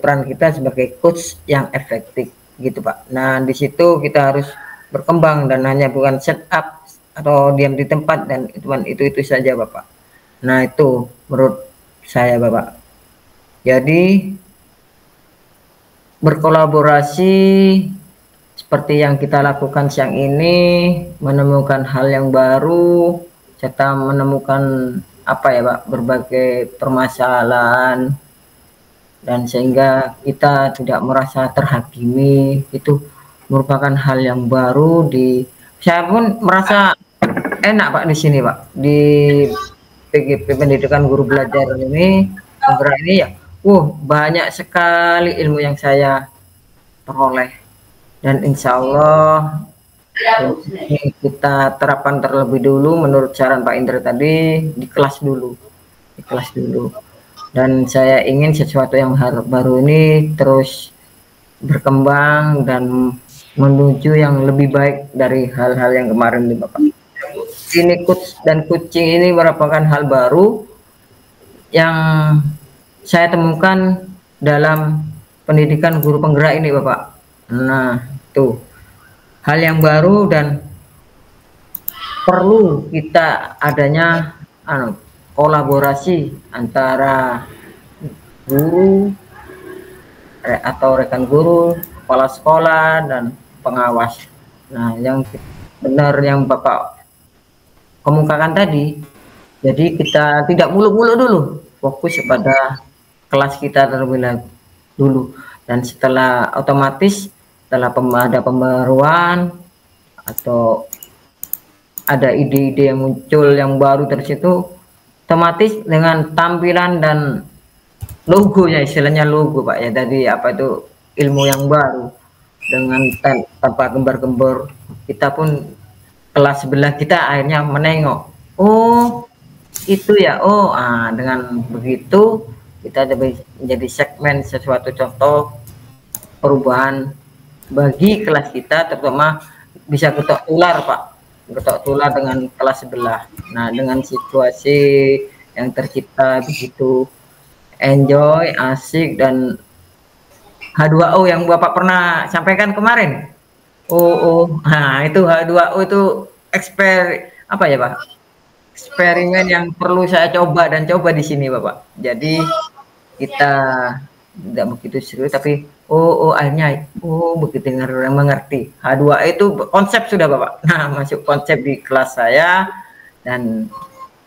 peran kita sebagai coach yang efektif gitu Pak. Nah di situ kita harus berkembang dan hanya bukan set up atau diam di tempat dan itu saja Bapak. Nah itu menurut saya Bapak. Jadi berkolaborasi seperti yang kita lakukan siang ini, menemukan hal yang baru serta menemukan Pak, berbagai permasalahan, dan sehingga kita tidak merasa terhakimi, itu merupakan hal yang baru. Saya pun merasa enak Pak di sini Pak, di PGP Pendidikan Guru Belajar ini ya. Banyak sekali ilmu yang saya peroleh, dan insya Allah kita terapkan terlebih dulu menurut saran Pak Indra tadi, di kelas dulu, dan saya ingin sesuatu yang baru ini terus berkembang dan menuju yang lebih baik dari hal-hal yang kemarin nih Bapak. Ini coach dan coaching ini merupakan hal baru yang saya temukan dalam pendidikan guru penggerak ini Bapak. Nah itu hal yang baru dan perlu kita adanya kolaborasi antara guru atau rekan guru, kepala sekolah, dan pengawas. Nah yang benar yang Bapak kemukakan tadi, jadi kita tidak muluk-muluk dulu, fokus pada kelas kita terlebih dulu, dan setelah otomatis setelah ada pembaruan atau ada ide-ide yang muncul yang baru dari situ, otomatis dengan tampilan dan logonya, istilahnya logo Pak ya, tadi itu ilmu yang baru dengan tanpa gembar-gembor, kita pun kelas sebelah kita akhirnya menengok, oh itu ya, dengan begitu kita menjadi segmen sesuatu contoh perubahan bagi kelas kita, terutama bisa ketok tular Pak, ketok tular dengan kelas sebelah. Nah dengan situasi yang tercipta begitu enjoy, asik, dan H2O yang Bapak pernah sampaikan kemarin. Nah itu H2O itu Pak, eksperimen yang perlu saya coba di sini Bapak. Jadi kita tidak begitu serius, tapi akhirnya begitu mengerti. H2O itu konsep sudah Bapak. Nah masuk konsep di kelas saya, dan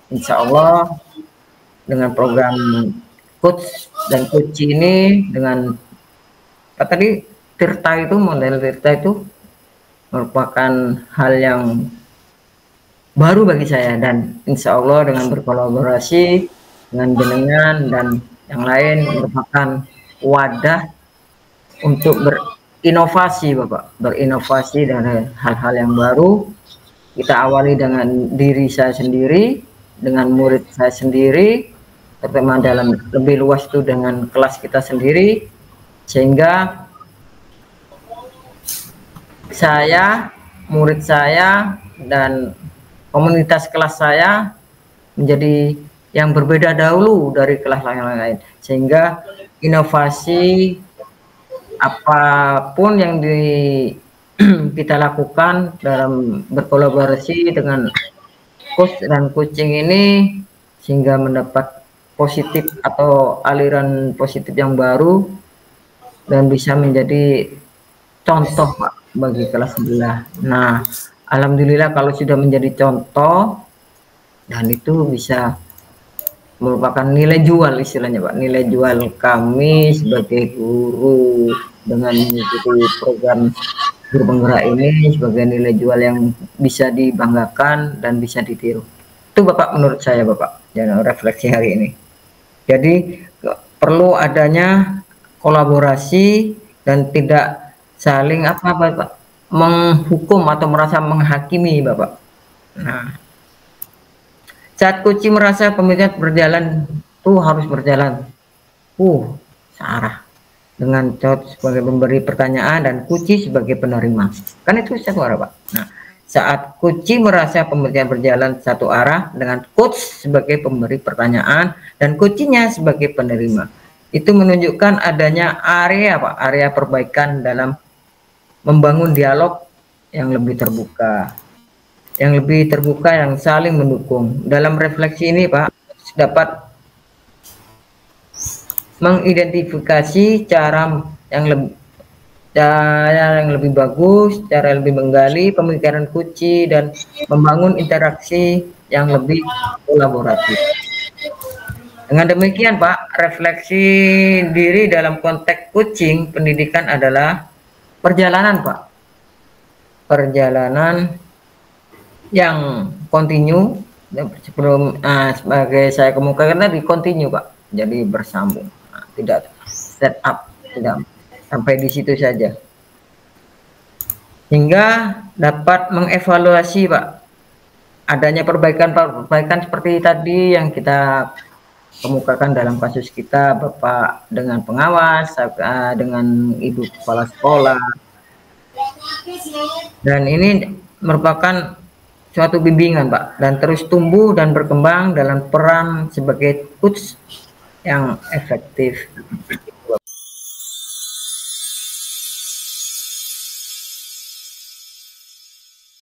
insya Allah dengan program coach dan coach ini dengan apa tadi, Tirta itu, model Tirta itu merupakan hal yang baru bagi saya, dan insya Allah dengan berkolaborasi dengan jenengan dan yang lain merupakan wadah untuk berinovasi Bapak, berinovasi dari hal-hal yang baru. Kita awali dengan diri saya sendiri, dengan murid saya sendiri, terutama dalam lebih luas itu dengan kelas kita sendiri, sehingga saya, murid saya, dan komunitas kelas saya menjadi yang berbeda dahulu dari kelas lain-lain, sehingga inovasi apapun yang kita lakukan dalam berkolaborasi dengan coach dan coaching ini, sehingga mendapat positif atau aliran positif yang baru dan bisa menjadi contoh Pak bagi kelas sebelah. Nah, alhamdulillah kalau sudah menjadi contoh, dan itu bisa merupakan nilai jual istilahnya Pak, nilai jual kami sebagai guru dengan mengikuti program guru penggerak ini sebagai nilai jual yang bisa dibanggakan dan bisa ditiru. Itu Bapak, menurut saya Bapak, dan refleksi hari ini. Jadi perlu adanya kolaborasi dan tidak saling apa Bapak, menghukum atau merasa menghakimi Bapak. Nah, saat coach merasa pemikiran berjalan tuh harus berjalan searah, dengan coach sebagai pemberi pertanyaan dan coach sebagai penerima, kan itu satu arah Pak. Nah, saat coach merasa pemberian berjalan satu arah dengan coach sebagai pemberi pertanyaan dan coachnya sebagai penerima, itu menunjukkan adanya area Pak, area perbaikan dalam membangun dialog yang lebih terbuka, yang saling mendukung. Dalam refleksi ini Pak, dapat mengidentifikasi cara yang lebih bagus, cara lebih menggali pemikiran coach dan membangun interaksi yang lebih kolaboratif. Dengan demikian Pak, refleksi diri dalam konteks coaching pendidikan adalah perjalanan Pak, perjalanan yang kontinu. Sebelum sebagai saya kemukakan tadi, kontinu Pak, jadi bersambung, tidak set up, tidak sampai di situ saja, hingga dapat mengevaluasi Pak adanya perbaikan seperti tadi yang kita kemukakan dalam kasus kita, Bapak dengan pengawas, dengan Ibu kepala sekolah, dan ini merupakan suatu bimbingan Pak, dan terus tumbuh dan berkembang dalam peran sebagai coach yang efektif.